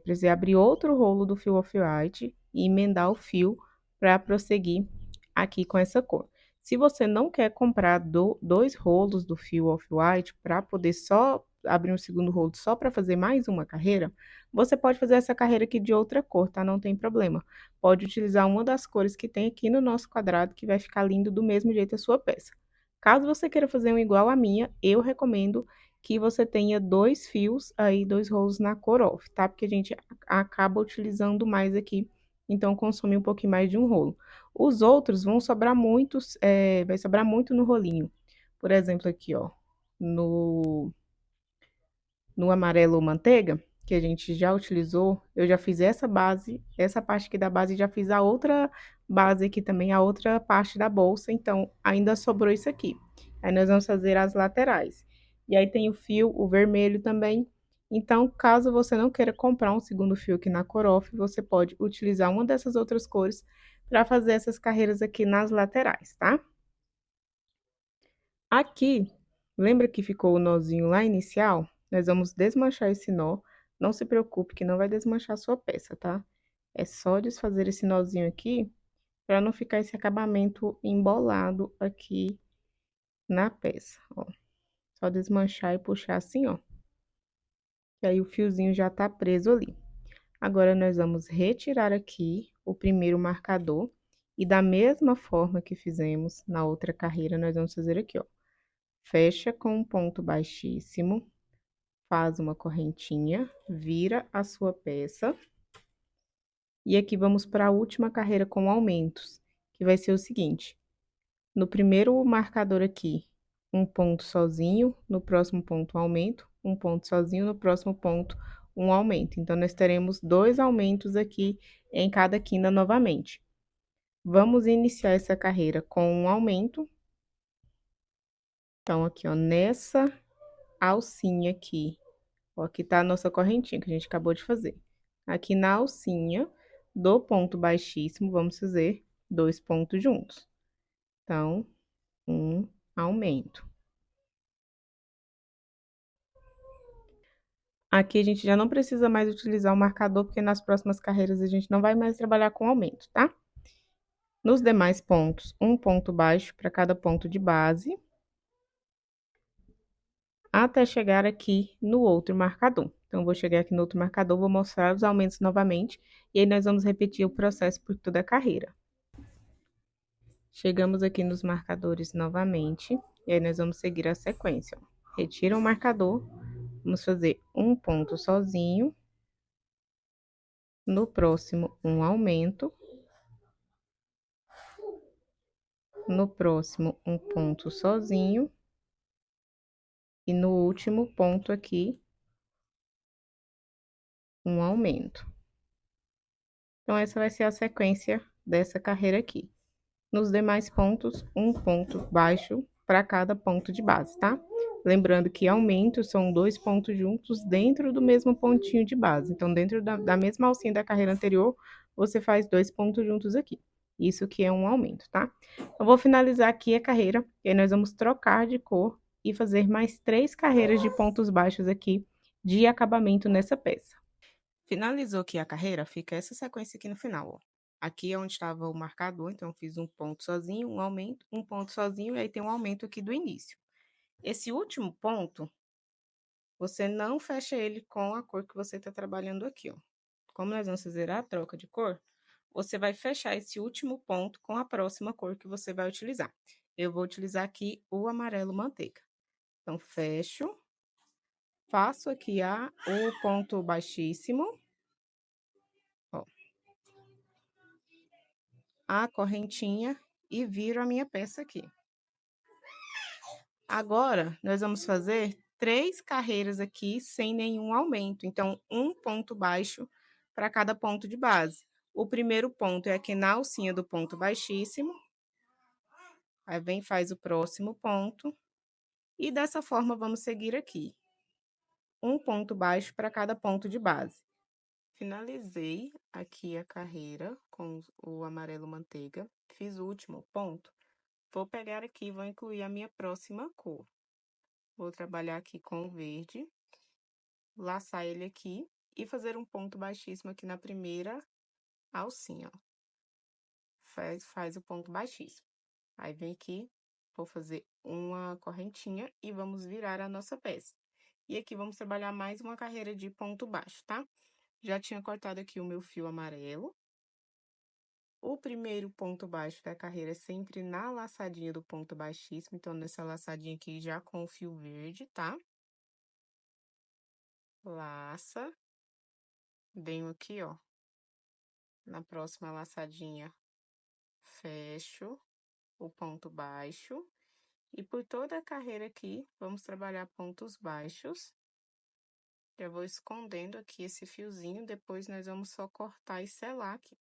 precisei abrir outro rolo do fio off-white e emendar o fio para prosseguir aqui com essa cor. Se você não quer comprar dois rolos do fio off-white para poder só abrir um segundo rolo só para fazer mais uma carreira, você pode fazer essa carreira aqui de outra cor, tá? Não tem problema. Pode utilizar uma das cores que tem aqui no nosso quadrado, que vai ficar lindo do mesmo jeito a sua peça. Caso você queira fazer um igual à minha, eu recomendo que você tenha dois fios aí, dois rolos na cor off, tá? Porque a gente acaba utilizando mais aqui, então consome um pouquinho mais de um rolo. Os outros vão sobrar muitos, vai sobrar muito no rolinho. Por exemplo, aqui, ó, no amarelo manteiga, que a gente já utilizou, eu já fiz essa base, essa parte aqui da base, e já fiz a outra base aqui também, a outra parte da bolsa, então ainda sobrou isso aqui. Aí nós vamos fazer as laterais. E aí tem o fio, o vermelho também. Então, caso você não queira comprar um segundo fio aqui na cor off, você pode utilizar uma dessas outras cores para fazer essas carreiras aqui nas laterais, tá? Aqui, lembra que ficou o nozinho lá inicial? Nós vamos desmanchar esse nó. Não se preocupe que não vai desmanchar a sua peça, tá? É só desfazer esse nozinho aqui para não ficar esse acabamento embolado aqui na peça, ó. Só desmanchar e puxar assim, ó. E aí o fiozinho já tá preso ali. Agora nós vamos retirar aqui o primeiro marcador e da mesma forma que fizemos na outra carreira, nós vamos fazer aqui, ó. Fecha com um ponto baixíssimo, faz uma correntinha, vira a sua peça. E aqui vamos para a última carreira com aumentos, que vai ser o seguinte: no primeiro marcador aqui, um ponto sozinho, no próximo ponto um aumento, um ponto sozinho, no próximo ponto um aumento. Então, nós teremos dois aumentos aqui em cada quina novamente. Vamos iniciar essa carreira com um aumento. Então, aqui, ó, nessa alcinha aqui, ó, aqui tá a nossa correntinha que a gente acabou de fazer. Aqui na alcinha do ponto baixíssimo, vamos fazer dois pontos juntos. Então, um aumento. Aqui a gente já não precisa mais utilizar o marcador, porque nas próximas carreiras a gente não vai mais trabalhar com aumento, tá? Nos demais pontos, um ponto baixo para cada ponto de base, até chegar aqui no outro marcador. Então, vou chegar aqui no outro marcador, vou mostrar os aumentos novamente, e aí nós vamos repetir o processo por toda a carreira. Chegamos aqui nos marcadores novamente, e aí nós vamos seguir a sequência. Retira o marcador, vamos fazer um ponto sozinho, no próximo um aumento, no próximo um ponto sozinho, e no último ponto aqui, um aumento. Então, essa vai ser a sequência dessa carreira aqui. Nos demais pontos, um ponto baixo para cada ponto de base, tá? Lembrando que aumentos são dois pontos juntos dentro do mesmo pontinho de base. Então, dentro da mesma alcinha da carreira anterior, você faz dois pontos juntos aqui. Isso que é um aumento, tá? Eu vou finalizar aqui a carreira, e aí nós vamos trocar de cor e fazer mais três carreiras de pontos baixos aqui de acabamento nessa peça. Finalizou aqui a carreira, fica essa sequência aqui no final, ó. Aqui é onde estava o marcador, então eu fiz um ponto sozinho, um aumento, um ponto sozinho, e aí tem um aumento aqui do início. Esse último ponto, você não fecha ele com a cor que você está trabalhando aqui, ó. Como nós vamos fazer a troca de cor, você vai fechar esse último ponto com a próxima cor que você vai utilizar. Eu vou utilizar aqui o amarelo manteiga. Então, fecho, faço aqui o ponto baixíssimo, ó, a correntinha e viro a minha peça aqui.
Agora, nós vamos fazer 3 carreiras aqui sem nenhum aumento, então, um ponto baixo para cada ponto de base. O primeiro ponto é aqui na alcinha do ponto baixíssimo, aí vem e faz o próximo ponto, e dessa forma vamos seguir aqui. Um ponto baixo para cada ponto de base. Finalizei aqui a carreira com o amarelo manteiga, fiz o último ponto. Vou pegar aqui e vou incluir a minha próxima cor. Vou trabalhar aqui com o verde, laçar ele aqui e fazer um ponto baixíssimo aqui na primeira alcinha, ó. Faz o ponto baixíssimo. Aí vem aqui, vou fazer uma correntinha e vamos virar a nossa peça. E aqui vamos trabalhar mais uma carreira de ponto baixo, tá? Já tinha cortado aqui o meu fio amarelo. O primeiro ponto baixo da carreira é sempre na laçadinha do ponto baixíssimo, então, nessa laçadinha aqui já com o fio verde, tá? Laça. Venho aqui, ó, na próxima laçadinha, fecho o ponto baixo. E por toda a carreira aqui, vamos trabalhar pontos baixos. Já vou escondendo aqui esse fiozinho, depois nós vamos só cortar e selar aqui.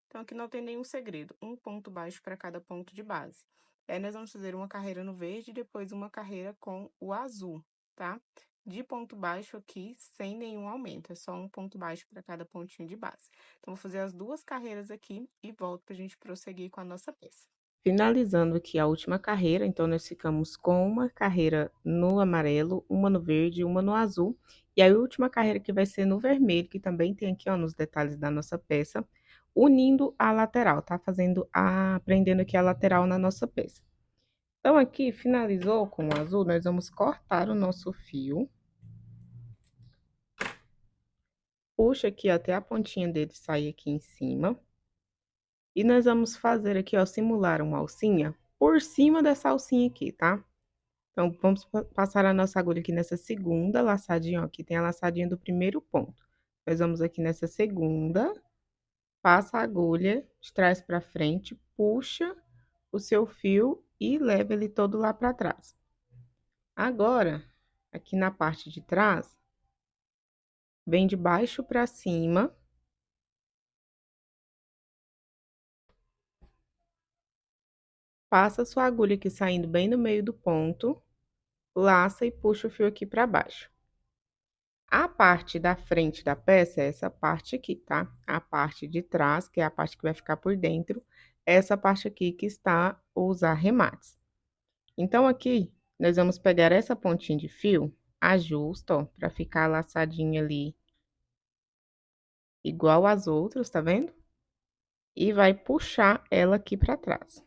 Então, aqui não tem nenhum segredo, um ponto baixo para cada ponto de base. Aí, nós vamos fazer uma carreira no verde e depois uma carreira com o azul, tá? De ponto baixo aqui, sem nenhum aumento, é só um ponto baixo para cada pontinho de base. Então, vou fazer as 2 carreiras aqui e volto para a gente prosseguir com a nossa peça.
Finalizando aqui a última carreira, então nós ficamos com uma carreira no amarelo, uma no verde, uma no azul, e a última carreira que vai ser no vermelho, que também tem aqui, ó, nos detalhes da nossa peça, unindo a lateral, tá? Prendendo aqui a lateral na nossa peça. Então, aqui, finalizou com o azul, nós vamos cortar o nosso fio. Puxa aqui até a pontinha dele sair aqui em cima. E nós vamos fazer aqui, ó, simular uma alcinha por cima dessa alcinha aqui, tá? Então, vamos passar a nossa agulha aqui nessa segunda laçadinha, ó, aqui tem a laçadinha do primeiro ponto. Nós vamos aqui nessa segunda, passa a agulha de trás para frente, puxa o seu fio e leva ele todo lá para trás. Agora, aqui na parte de trás, vem de baixo para cima. Passa a sua agulha aqui saindo bem no meio do ponto, laça e puxa o fio aqui para baixo. A parte da frente da peça é essa parte aqui, tá? A parte de trás, que é a parte que vai ficar por dentro, é essa parte aqui que está os arremates. Então, aqui, nós vamos pegar essa pontinha de fio, ajusta, ó, para ficar laçadinha ali, igual as outras, tá vendo? E vai puxar ela aqui para trás.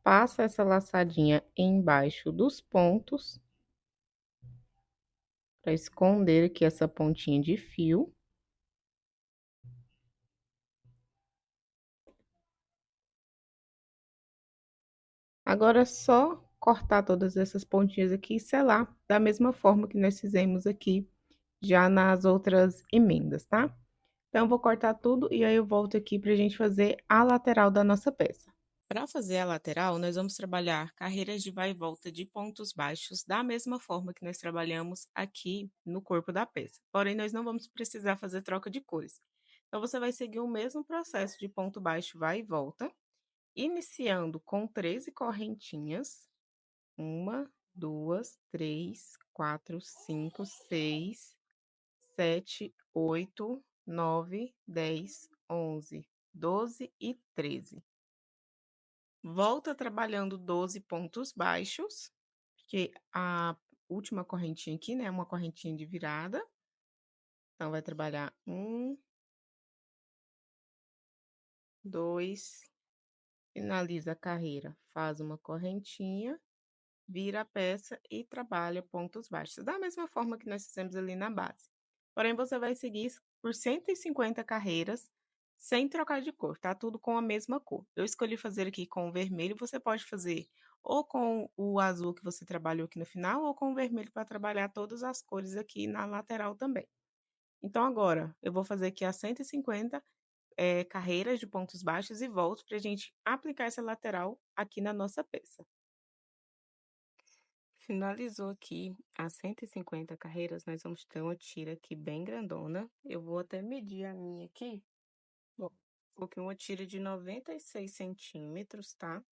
Passa essa laçadinha embaixo dos pontos, para esconder aqui essa pontinha de fio. Agora é só cortar todas essas pontinhas aqui e selar da mesma forma que nós fizemos aqui já nas outras emendas, tá? Então, vou cortar tudo e aí eu volto aqui pra gente fazer a lateral da nossa peça. Para fazer a lateral, nós vamos trabalhar carreiras de vai e volta de pontos baixos da mesma forma que nós trabalhamos aqui no corpo da peça. Porém, nós não vamos precisar fazer troca de cores. Então, você vai seguir o mesmo processo de ponto baixo vai e volta, iniciando com 13 correntinhas. 1, 2, 3, 4, 5, 6, 7, 8, 9, 10, 11, 12 e 13. Volta trabalhando 12 pontos baixos, porque a última correntinha aqui, né, é uma correntinha de virada. Então, vai trabalhar 1, 2, finaliza a carreira, faz uma correntinha, vira a peça e trabalha pontos baixos, da mesma forma que nós fizemos ali na base. Porém, você vai seguir por 150 carreiras, sem trocar de cor, tá? Tudo com a mesma cor. Eu escolhi fazer aqui com o vermelho, você pode fazer ou com o azul que você trabalhou aqui no final, ou com o vermelho para trabalhar todas as cores aqui na lateral também. Então, agora, eu vou fazer aqui a 150
carreiras de pontos baixos e volto para a gente aplicar essa lateral aqui na nossa peça. Finalizou aqui as 150 carreiras, nós vamos ter uma tira aqui bem grandona. Eu vou até medir a minha aqui. Bom, coloquei uma tira de 96 centímetros, tá?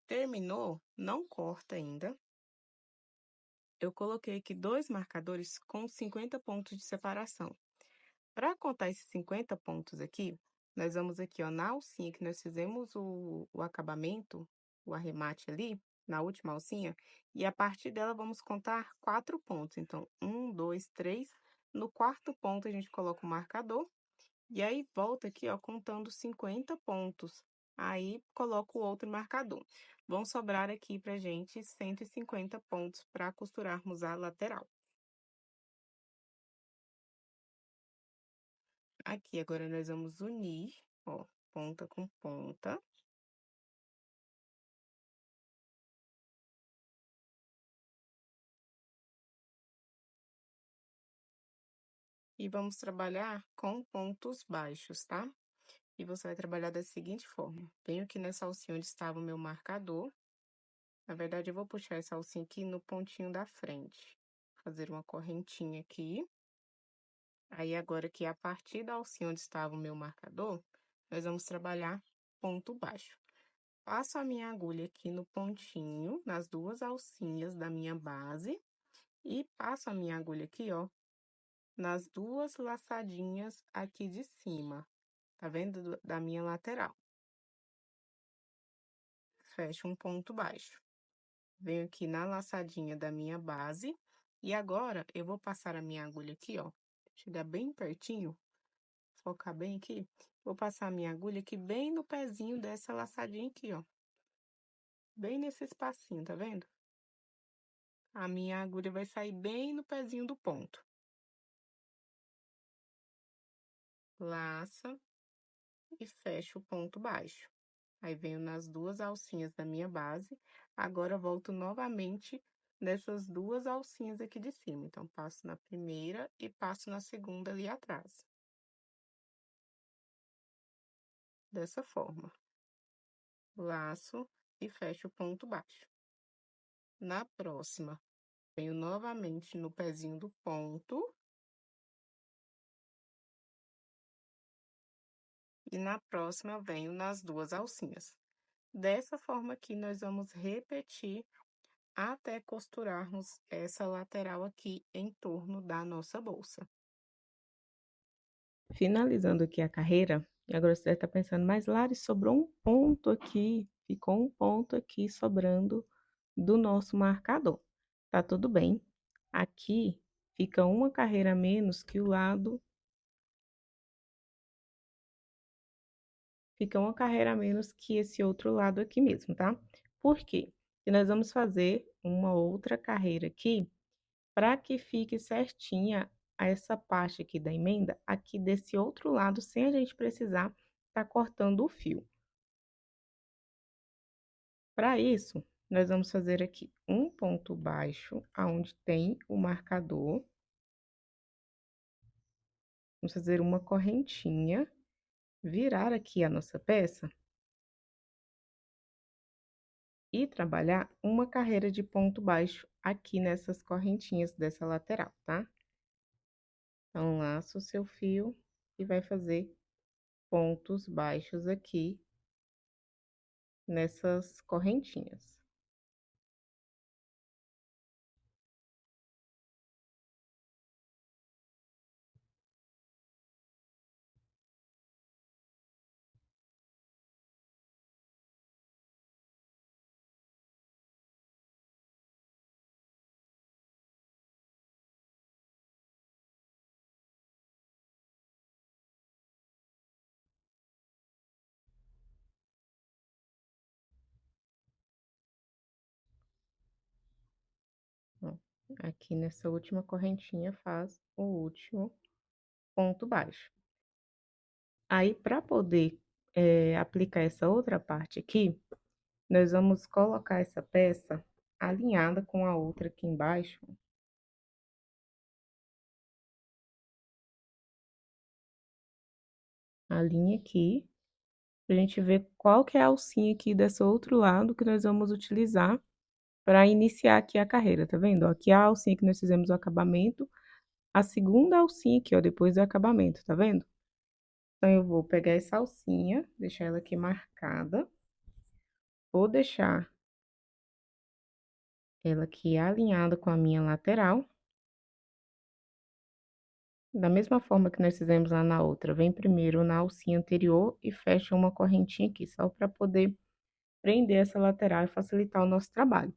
Terminou, não corta ainda. Eu coloquei aqui 2 marcadores com 50 pontos de separação. Para contar esses 50 pontos aqui, nós vamos aqui, ó, na alcinha que nós fizemos o acabamento, o arremate ali, na última alcinha, e a partir dela vamos contar 4 pontos. Então, 1, 2, 3. No quarto ponto, a gente coloca o marcador, e aí volta aqui, ó, contando 50 pontos. Aí, coloca o outro marcador. Vão sobrar aqui pra gente 150 pontos para costurarmos a lateral. Aqui, agora nós vamos unir, ó, ponta com ponta. E vamos trabalhar com pontos baixos, tá? E você vai trabalhar da seguinte forma: venho aqui nessa alcinha onde estava o meu marcador. Na verdade, eu vou puxar essa alcinha aqui no pontinho da frente. Fazer uma correntinha aqui. Aí, agora que a partir da alcinha onde estava o meu marcador, nós vamos trabalhar ponto baixo. Passo a minha agulha aqui no pontinho, nas 2 alcinhas da minha base, e passo a minha agulha aqui, ó, nas 2 laçadinhas aqui de cima. Tá vendo? Da minha lateral. Fecho um ponto baixo. Venho aqui na laçadinha da minha base. E agora, eu vou passar a minha agulha aqui, ó. Chegar bem pertinho, focar bem aqui. Vou passar a minha agulha aqui bem no pezinho dessa laçadinha aqui, ó. Bem nesse espacinho, tá vendo? A minha agulha vai sair bem no pezinho do ponto. Laça e fecho o ponto baixo. Aí, venho nas 2 alcinhas da minha base. Agora, volto novamente nessas 2 alcinhas aqui de cima. Então, passo na primeira e passo na segunda ali atrás. Dessa forma. Laço e fecho o ponto baixo. Na próxima, venho novamente no pezinho do ponto. E na próxima, venho nas 2 alcinhas. Dessa forma aqui, nós vamos repetir até costurarmos essa lateral aqui em torno da nossa bolsa.
Finalizando aqui a carreira, e agora você deve estar pensando, mas Lari, sobrou um ponto aqui, ficou um ponto aqui sobrando do nosso marcador. Tá tudo bem. Aqui fica uma carreira a menos que o lado, fica uma carreira a menos que esse outro lado aqui mesmo, tá? Por quê? Porque nós vamos fazer uma outra carreira aqui para que fique certinha essa parte aqui da emenda aqui desse outro lado, sem a gente precisar estar cortando o fio. Para isso, nós vamos fazer aqui um ponto baixo, aonde tem o marcador. Vamos fazer uma correntinha, virar aqui a nossa peça e trabalhar uma carreira de ponto baixo aqui nessas correntinhas dessa lateral, tá? Então, laça o seu fio e vai fazer pontos baixos aqui nessas correntinhas. Ó, aqui nessa última correntinha faz o último ponto baixo. Aí, para poder aplicar essa outra parte aqui, nós vamos colocar essa peça alinhada com a outra aqui embaixo. a linha aqui, pra gente ver qual que é a alcinha aqui desse outro lado que nós vamos utilizar para iniciar aqui a carreira, tá vendo? Ó, aqui é a alcinha que nós fizemos o acabamento, a segunda alcinha aqui, ó, depois do acabamento, tá vendo? Então, eu vou pegar essa alcinha, deixar ela aqui marcada, vou deixar ela aqui alinhada com a minha lateral. Da mesma forma que nós fizemos lá na outra, vem primeiro na alcinha anterior e fecha uma correntinha aqui, só para poder prender essa lateral e facilitar o nosso trabalho.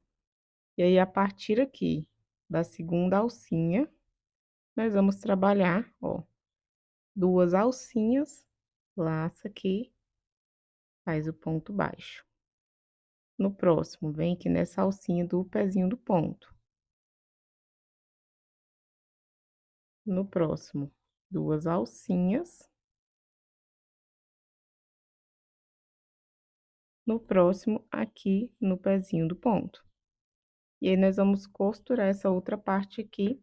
E aí, a partir aqui da segunda alcinha, nós vamos trabalhar, ó, duas alcinhas, laça aqui, faz o ponto baixo. No próximo, vem aqui nessa alcinha do pezinho do ponto. No próximo, duas alcinhas. No próximo, aqui no pezinho do ponto. E aí, nós vamos costurar essa outra parte aqui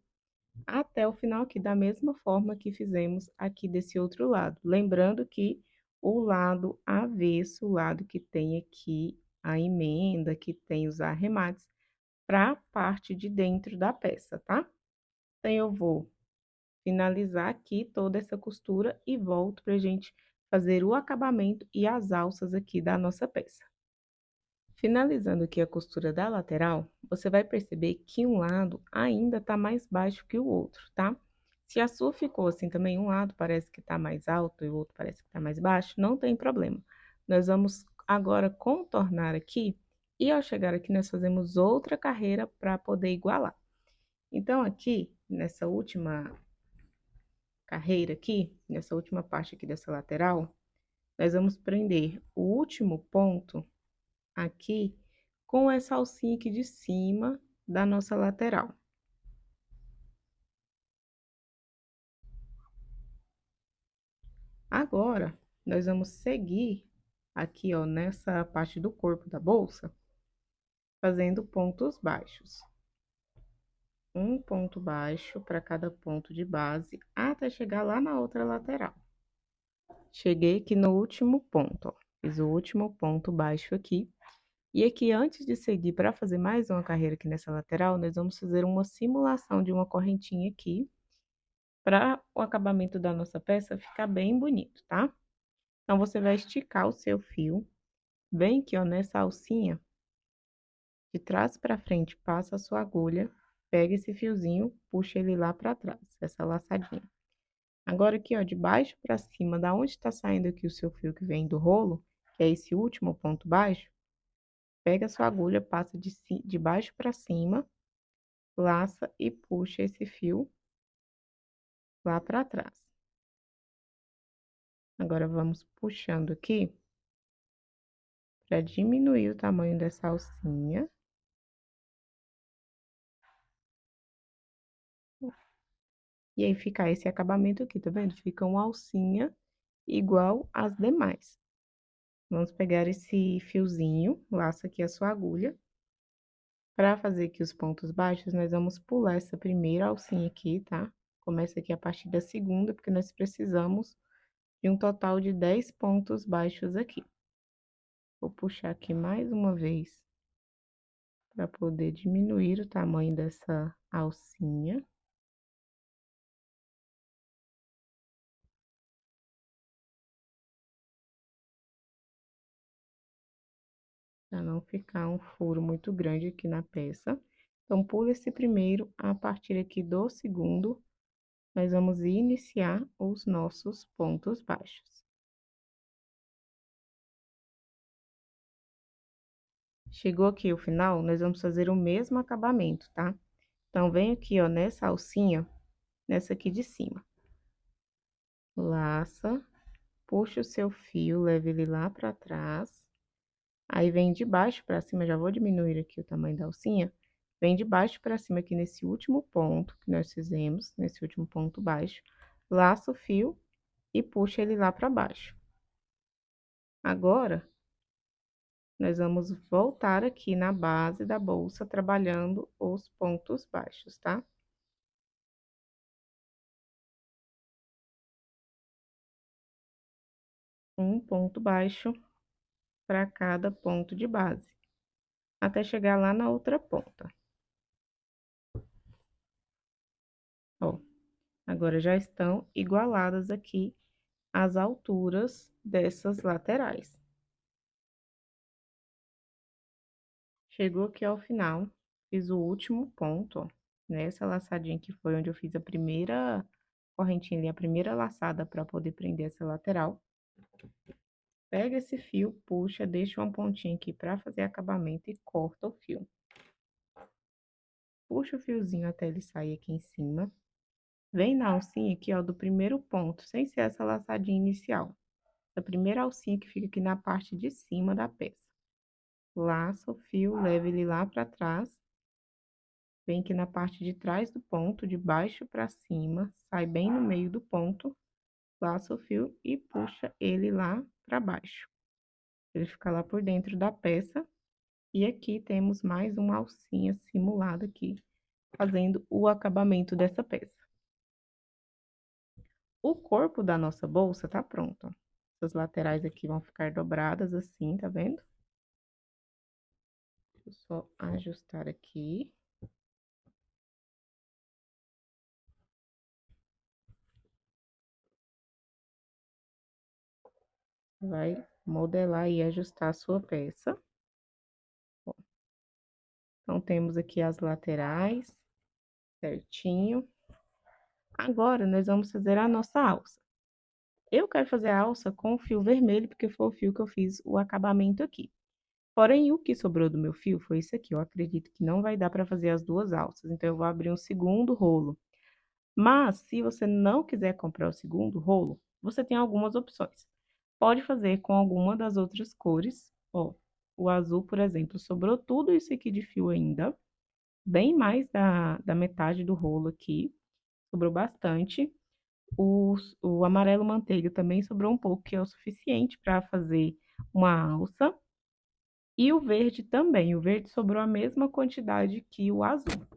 até o final aqui, da mesma forma que fizemos aqui desse outro lado. Lembrando que o lado avesso, o lado que tem aqui a emenda, que tem os arremates, para a parte de dentro da peça, tá? Então, eu vou finalizar aqui toda essa costura e volto pra gente fazer o acabamento e as alças aqui da nossa peça. Finalizando aqui a costura da lateral, você vai perceber que um lado ainda tá mais baixo que o outro, tá? Se a sua ficou assim também, um lado parece que tá mais alto e o outro parece que tá mais baixo, não tem problema. Nós vamos agora contornar aqui e ao chegar aqui nós fazemos outra carreira para poder igualar. Então, aqui, nessa última carreira aqui, nessa última parte aqui dessa lateral, nós vamos prender o último ponto aqui com essa alcinha aqui de cima da nossa lateral. Agora, nós vamos seguir aqui, ó, nessa parte do corpo da bolsa, fazendo pontos baixos. Um ponto baixo para cada ponto de base, até chegar lá na outra lateral. Cheguei aqui no último ponto, ó, fiz o último ponto baixo aqui. E aqui, antes de seguir para fazer mais uma carreira aqui nessa lateral, nós vamos fazer uma simulação de uma correntinha aqui, para o acabamento da nossa peça ficar bem bonito, tá? Então, você vai esticar o seu fio, bem aqui, ó, nessa alcinha, de trás para frente, passa a sua agulha, pega esse fiozinho, puxa ele lá para trás, essa laçadinha. Agora, aqui, ó, de baixo para cima, da onde está saindo aqui o seu fio que vem do rolo, que é esse último ponto baixo, pega a sua agulha, passa de baixo para cima, laça e puxa esse fio lá para trás. Agora, vamos puxando aqui para diminuir o tamanho dessa alcinha. E aí, fica esse acabamento aqui, tá vendo? Fica uma alcinha igual às demais. Vamos pegar esse fiozinho, laça aqui a sua agulha. Para fazer aqui os pontos baixos, nós vamos pular essa primeira alcinha aqui, tá? Começa aqui a partir da segunda, porque nós precisamos de um total de 10 pontos baixos aqui. Vou puxar aqui mais uma vez para poder diminuir o tamanho dessa alcinha. Para não ficar um furo muito grande aqui na peça. Então, pula esse primeiro, a partir aqui do segundo, nós vamos iniciar os nossos pontos baixos. Chegou aqui o final, nós vamos fazer o mesmo acabamento, tá? Então, vem aqui, ó, nessa alcinha, nessa aqui de cima. Laça, puxa o seu fio, leve ele lá para trás. Aí, vem de baixo para cima, já vou diminuir aqui o tamanho da alcinha. Vem de baixo para cima aqui nesse último ponto que nós fizemos, nesse último ponto baixo. Laça o fio e puxa ele lá para baixo. Agora, nós vamos voltar aqui na base da bolsa, trabalhando os pontos baixos, tá? um ponto baixo para cada ponto de base, até chegar lá na outra ponta. Ó, agora já estão igualadas aqui as alturas dessas laterais. Chegou aqui ao final, fiz o último ponto, ó, nessa laçadinha que foi onde eu fiz a primeira correntinha ali, a primeira laçada para poder prender essa lateral. Pega esse fio, puxa, deixa uma pontinha aqui para fazer acabamento e corta o fio. Puxa o fiozinho até ele sair aqui em cima. Vem na alcinha aqui, ó, do primeiro ponto, sem ser essa laçadinha inicial. A primeira alcinha que fica aqui na parte de cima da peça. Laça o fio, leva ele lá para trás. Vem aqui na parte de trás do ponto, de baixo para cima, sai bem no meio do ponto, laça o fio e puxa ele lá para baixo. Ele fica lá por dentro da peça. E aqui temos mais uma alcinha simulada aqui, fazendo o acabamento dessa peça. O corpo da nossa bolsa tá pronto, ó. Essas laterais aqui vão ficar dobradas assim, tá vendo? Vou só ajustar aqui. Vai modelar e ajustar a sua peça. Ó. Então, temos aqui as laterais, certinho. Agora, nós vamos fazer a nossa alça. Eu quero fazer a alça com o fio vermelho, porque foi o fio que eu fiz o acabamento aqui. Porém, o que sobrou do meu fio foi isso aqui. Eu acredito que não vai dar para fazer as duas alças, então eu vou abrir um segundo rolo. Mas, se você não quiser comprar o segundo rolo, você tem algumas opções. Pode fazer com alguma das outras cores. Ó, o azul, por exemplo, sobrou tudo isso aqui de fio ainda. Bem mais da metade do rolo aqui. Sobrou bastante. O amarelo manteiga também sobrou um pouco, que é o suficiente para fazer uma alça. E o verde também. O verde sobrou a mesma quantidade que o azul.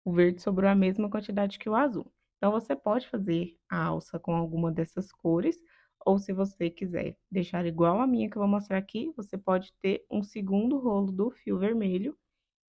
O verde sobrou a mesma quantidade que o azul. Então, você pode fazer a alça com alguma dessas cores, ou se você quiser deixar igual a minha que eu vou mostrar aqui, você pode ter um segundo rolo do fio vermelho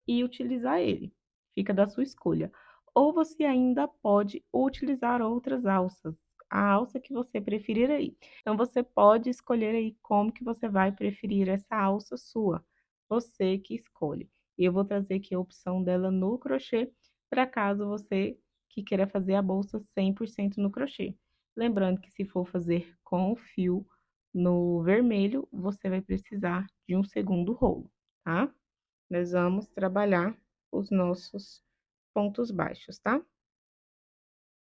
e utilizar ele. Fica da sua escolha. Ou você ainda pode utilizar outras alças, a alça que você preferir aí. Então, você pode escolher aí como que você vai preferir essa alça sua. Você que escolhe. E eu vou trazer aqui a opção dela no crochê, para caso você que queira fazer a bolsa 100% no crochê. Lembrando que se for fazer com o fio no vermelho, você vai precisar de um segundo rolo, tá? Nós vamos trabalhar os nossos pontos baixos, tá?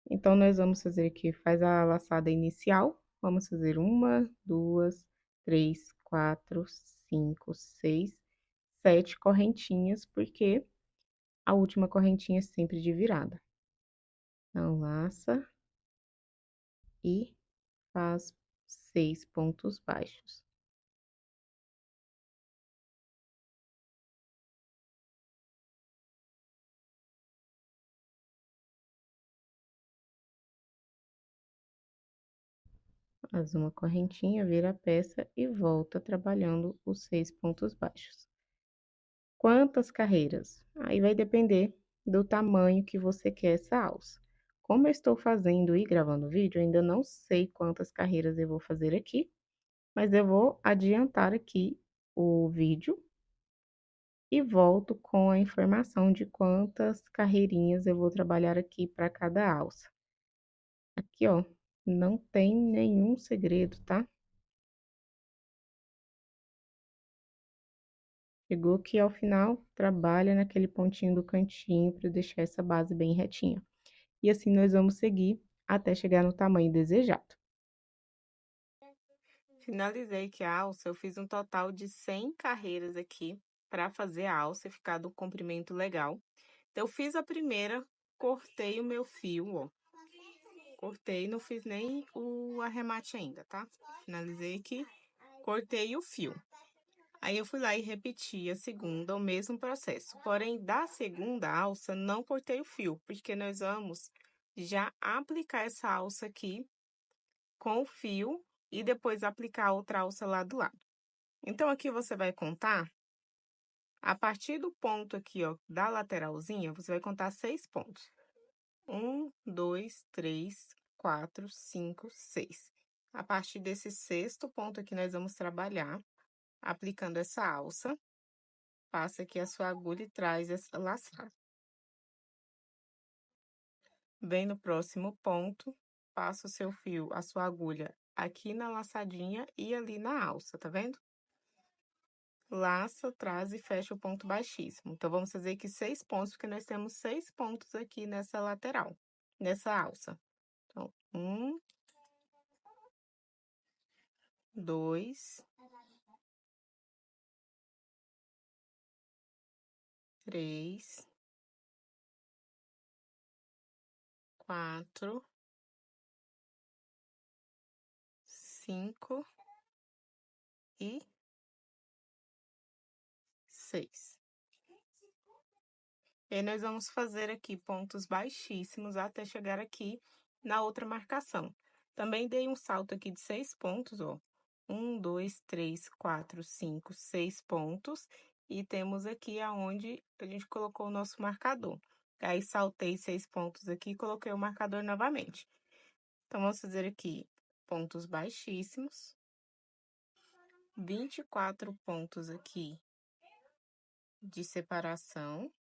Então, nós vamos fazer aqui, faz a laçada inicial. Vamos fazer uma, duas, três, quatro, cinco, seis, sete correntinhas, porque a última correntinha é sempre de virada. Então, laça e faz 6 pontos baixos. Faz uma correntinha, vira a peça e volta trabalhando os 6 pontos baixos. Quantas carreiras? Aí vai depender do tamanho que você quer essa alça. Como eu estou fazendo e gravando vídeo, ainda não sei quantas carreiras eu vou fazer aqui, mas eu vou adiantar aqui o vídeo e volto com a informação de quantas carreirinhas eu vou trabalhar aqui para cada alça. Aqui, ó, não tem nenhum segredo, tá? Chegou aqui ao final, trabalha naquele pontinho do cantinho para deixar essa base bem retinha. E assim nós vamos seguir até chegar no tamanho desejado.
Finalizei que a alça, eu fiz um total de 100 carreiras aqui para fazer a alça e ficar do comprimento legal. Então, eu fiz a primeira, cortei o meu fio, ó. Cortei, não fiz nem o arremate ainda, tá? Finalizei aqui, cortei o fio. Aí eu fui lá e repeti a segunda, o mesmo processo. Porém, da segunda alça, não cortei o fio, porque nós vamos já aplicar essa alça aqui com o fio e depois aplicar outra alça lá do lado. Então, aqui você vai contar, a partir do ponto aqui, ó, da lateralzinha, você vai contar 6 pontos. 1, 2, 3, 4, 5, 6. A partir desse sexto ponto aqui, nós vamos trabalhar aplicando essa alça. Passa aqui a sua agulha e traz essa laçada. Vem no próximo ponto, passa o seu fio, a sua agulha aqui na laçadinha e ali na alça, tá vendo? Laça, traz e fecha o ponto baixíssimo. Então, vamos fazer aqui 6 pontos, porque nós temos 6 pontos aqui nessa lateral, nessa alça. Então, 1, 2, 3, 4, 5 e 6. E aí, nós vamos fazer aqui pontos baixíssimos até chegar aqui na outra marcação. Também dei um salto aqui de 6 pontos, ó. 1, 2, 3, 4, 5, 6 pontos. E temos aqui aonde a gente colocou o nosso marcador. Aí, saltei 6 pontos aqui e coloquei o marcador novamente. Então, vamos fazer aqui pontos baixíssimos. 24 pontos aqui de separação.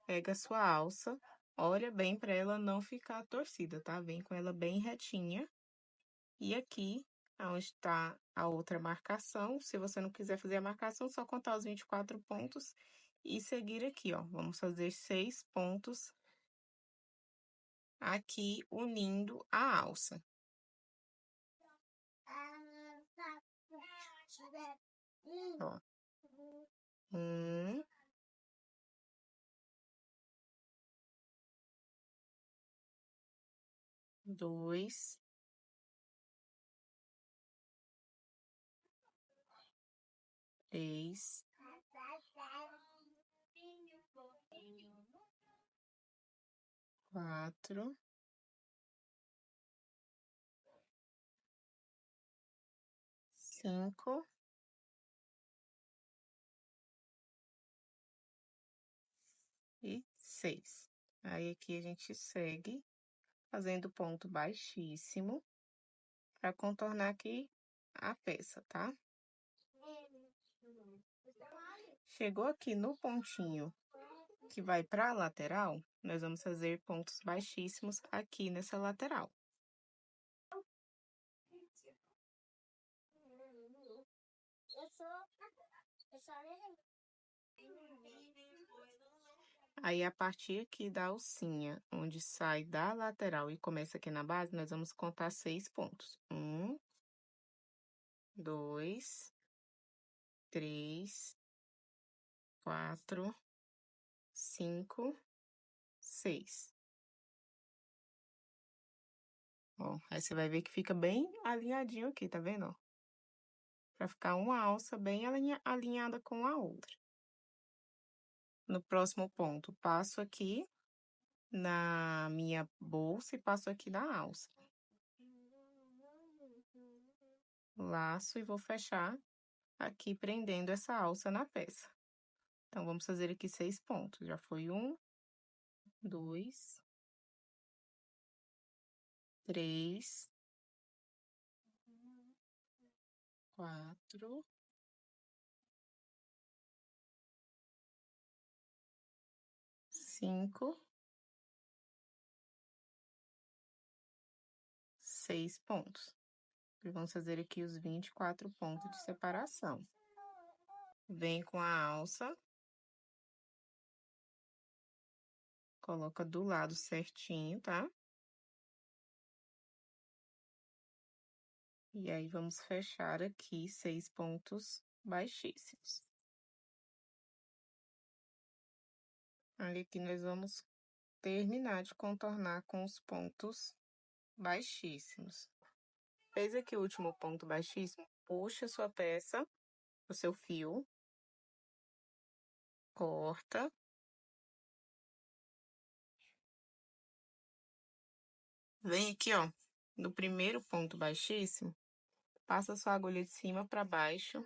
Pega a sua alça, olha bem para ela não ficar torcida, tá? Vem com ela bem retinha. E aqui, onde está a outra marcação, se você não quiser fazer a marcação, só contar os 24 pontos e seguir aqui, ó. Vamos fazer 6 pontos aqui unindo a alça. Ó. 1, 2, 3, 4, 5 e 6. Aí, aqui a gente segue fazendo ponto baixíssimo para contornar aqui a peça, tá? Chegou aqui no pontinho que vai para a lateral, nós vamos fazer pontos baixíssimos aqui nessa lateral. Aí, a partir aqui da alcinha, onde sai da lateral e começa aqui na base, nós vamos contar 6 pontos. 1, 2, 3, 4, 5, 6. Ó, aí você vai ver que fica bem alinhadinho aqui, tá vendo, ó? Pra ficar uma alça bem alinhada com a outra. No próximo ponto, passo aqui na minha bolsa e passo aqui na alça. Laço e vou fechar aqui prendendo essa alça na peça. Então, vamos fazer aqui 6 pontos. Já foi 1, 2, 3, 4, 5, 6 pontos. E vamos fazer aqui os 24 pontos de separação. Vem com a alça. Coloca do lado certinho, tá? E aí, vamos fechar aqui 6 pontos baixíssimos. Aí, aqui nós vamos terminar de contornar com os pontos baixíssimos. Fez aqui o último ponto baixíssimo, puxa sua peça, o seu fio, corta. Vem aqui, ó, no primeiro ponto baixíssimo, passa sua agulha de cima para baixo,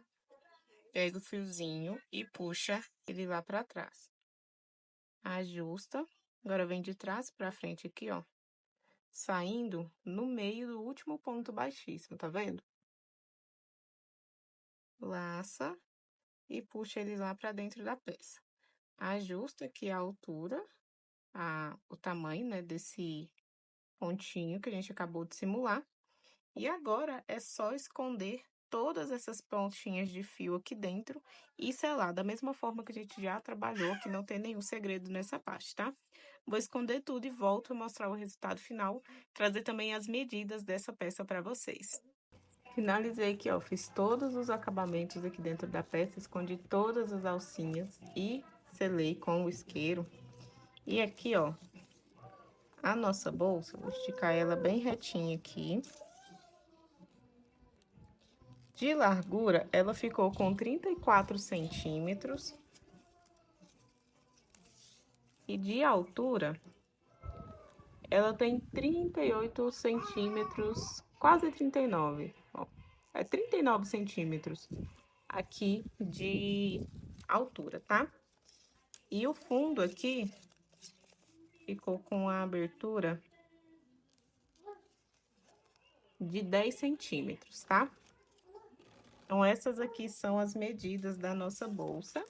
pega o fiozinho e puxa ele lá para trás. Ajusta, agora vem de trás para frente aqui, ó, saindo no meio do último ponto baixíssimo, tá vendo? Laça e puxa ele lá para dentro da peça. Ajusta aqui a altura, o tamanho, né, desse pontinho que a gente acabou de simular. E agora é só esconder todas essas pontinhas de fio aqui dentro e selar, da mesma forma que a gente já trabalhou, que não tem nenhum segredo nessa parte, tá? Vou esconder tudo e volto a mostrar o resultado final, trazer também as medidas dessa peça para vocês. Finalizei aqui, ó, fiz todos os acabamentos aqui dentro da peça, escondi todas as alcinhas e selei com o isqueiro. E aqui, ó, a nossa bolsa, vou esticar ela bem retinha aqui. De largura, ela ficou com 34 centímetros. E de altura, ela tem 38 centímetros, quase 39. Ó, é 39 centímetros aqui de altura, tá? E o fundo aqui ficou com a abertura de 10 centímetros, tá? Então, essas aqui são as medidas da nossa bolsa.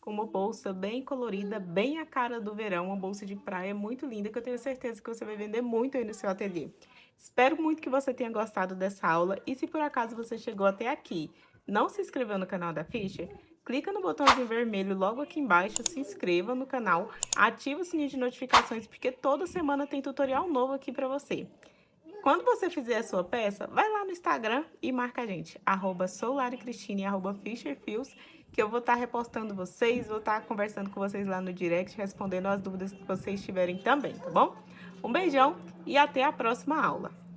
Com uma bolsa bem colorida, bem a cara do verão, uma bolsa de praia muito linda, que eu tenho certeza que você vai vender muito aí no seu ateliê. Espero muito que você tenha gostado dessa aula, e se por acaso você chegou até aqui, não se inscreveu no canal da Fischer, clica no botãozinho vermelho logo aqui embaixo, se inscreva no canal, ativa o sininho de notificações, porque toda semana tem tutorial novo aqui para você. Quando você fizer a sua peça, vai lá no Instagram e marca a gente, @soularicristina e @fischerfios, que eu vou estar repostando vocês, vou estar conversando com vocês lá no direct, respondendo as dúvidas que vocês tiverem também, tá bom? Um beijão e até a próxima aula!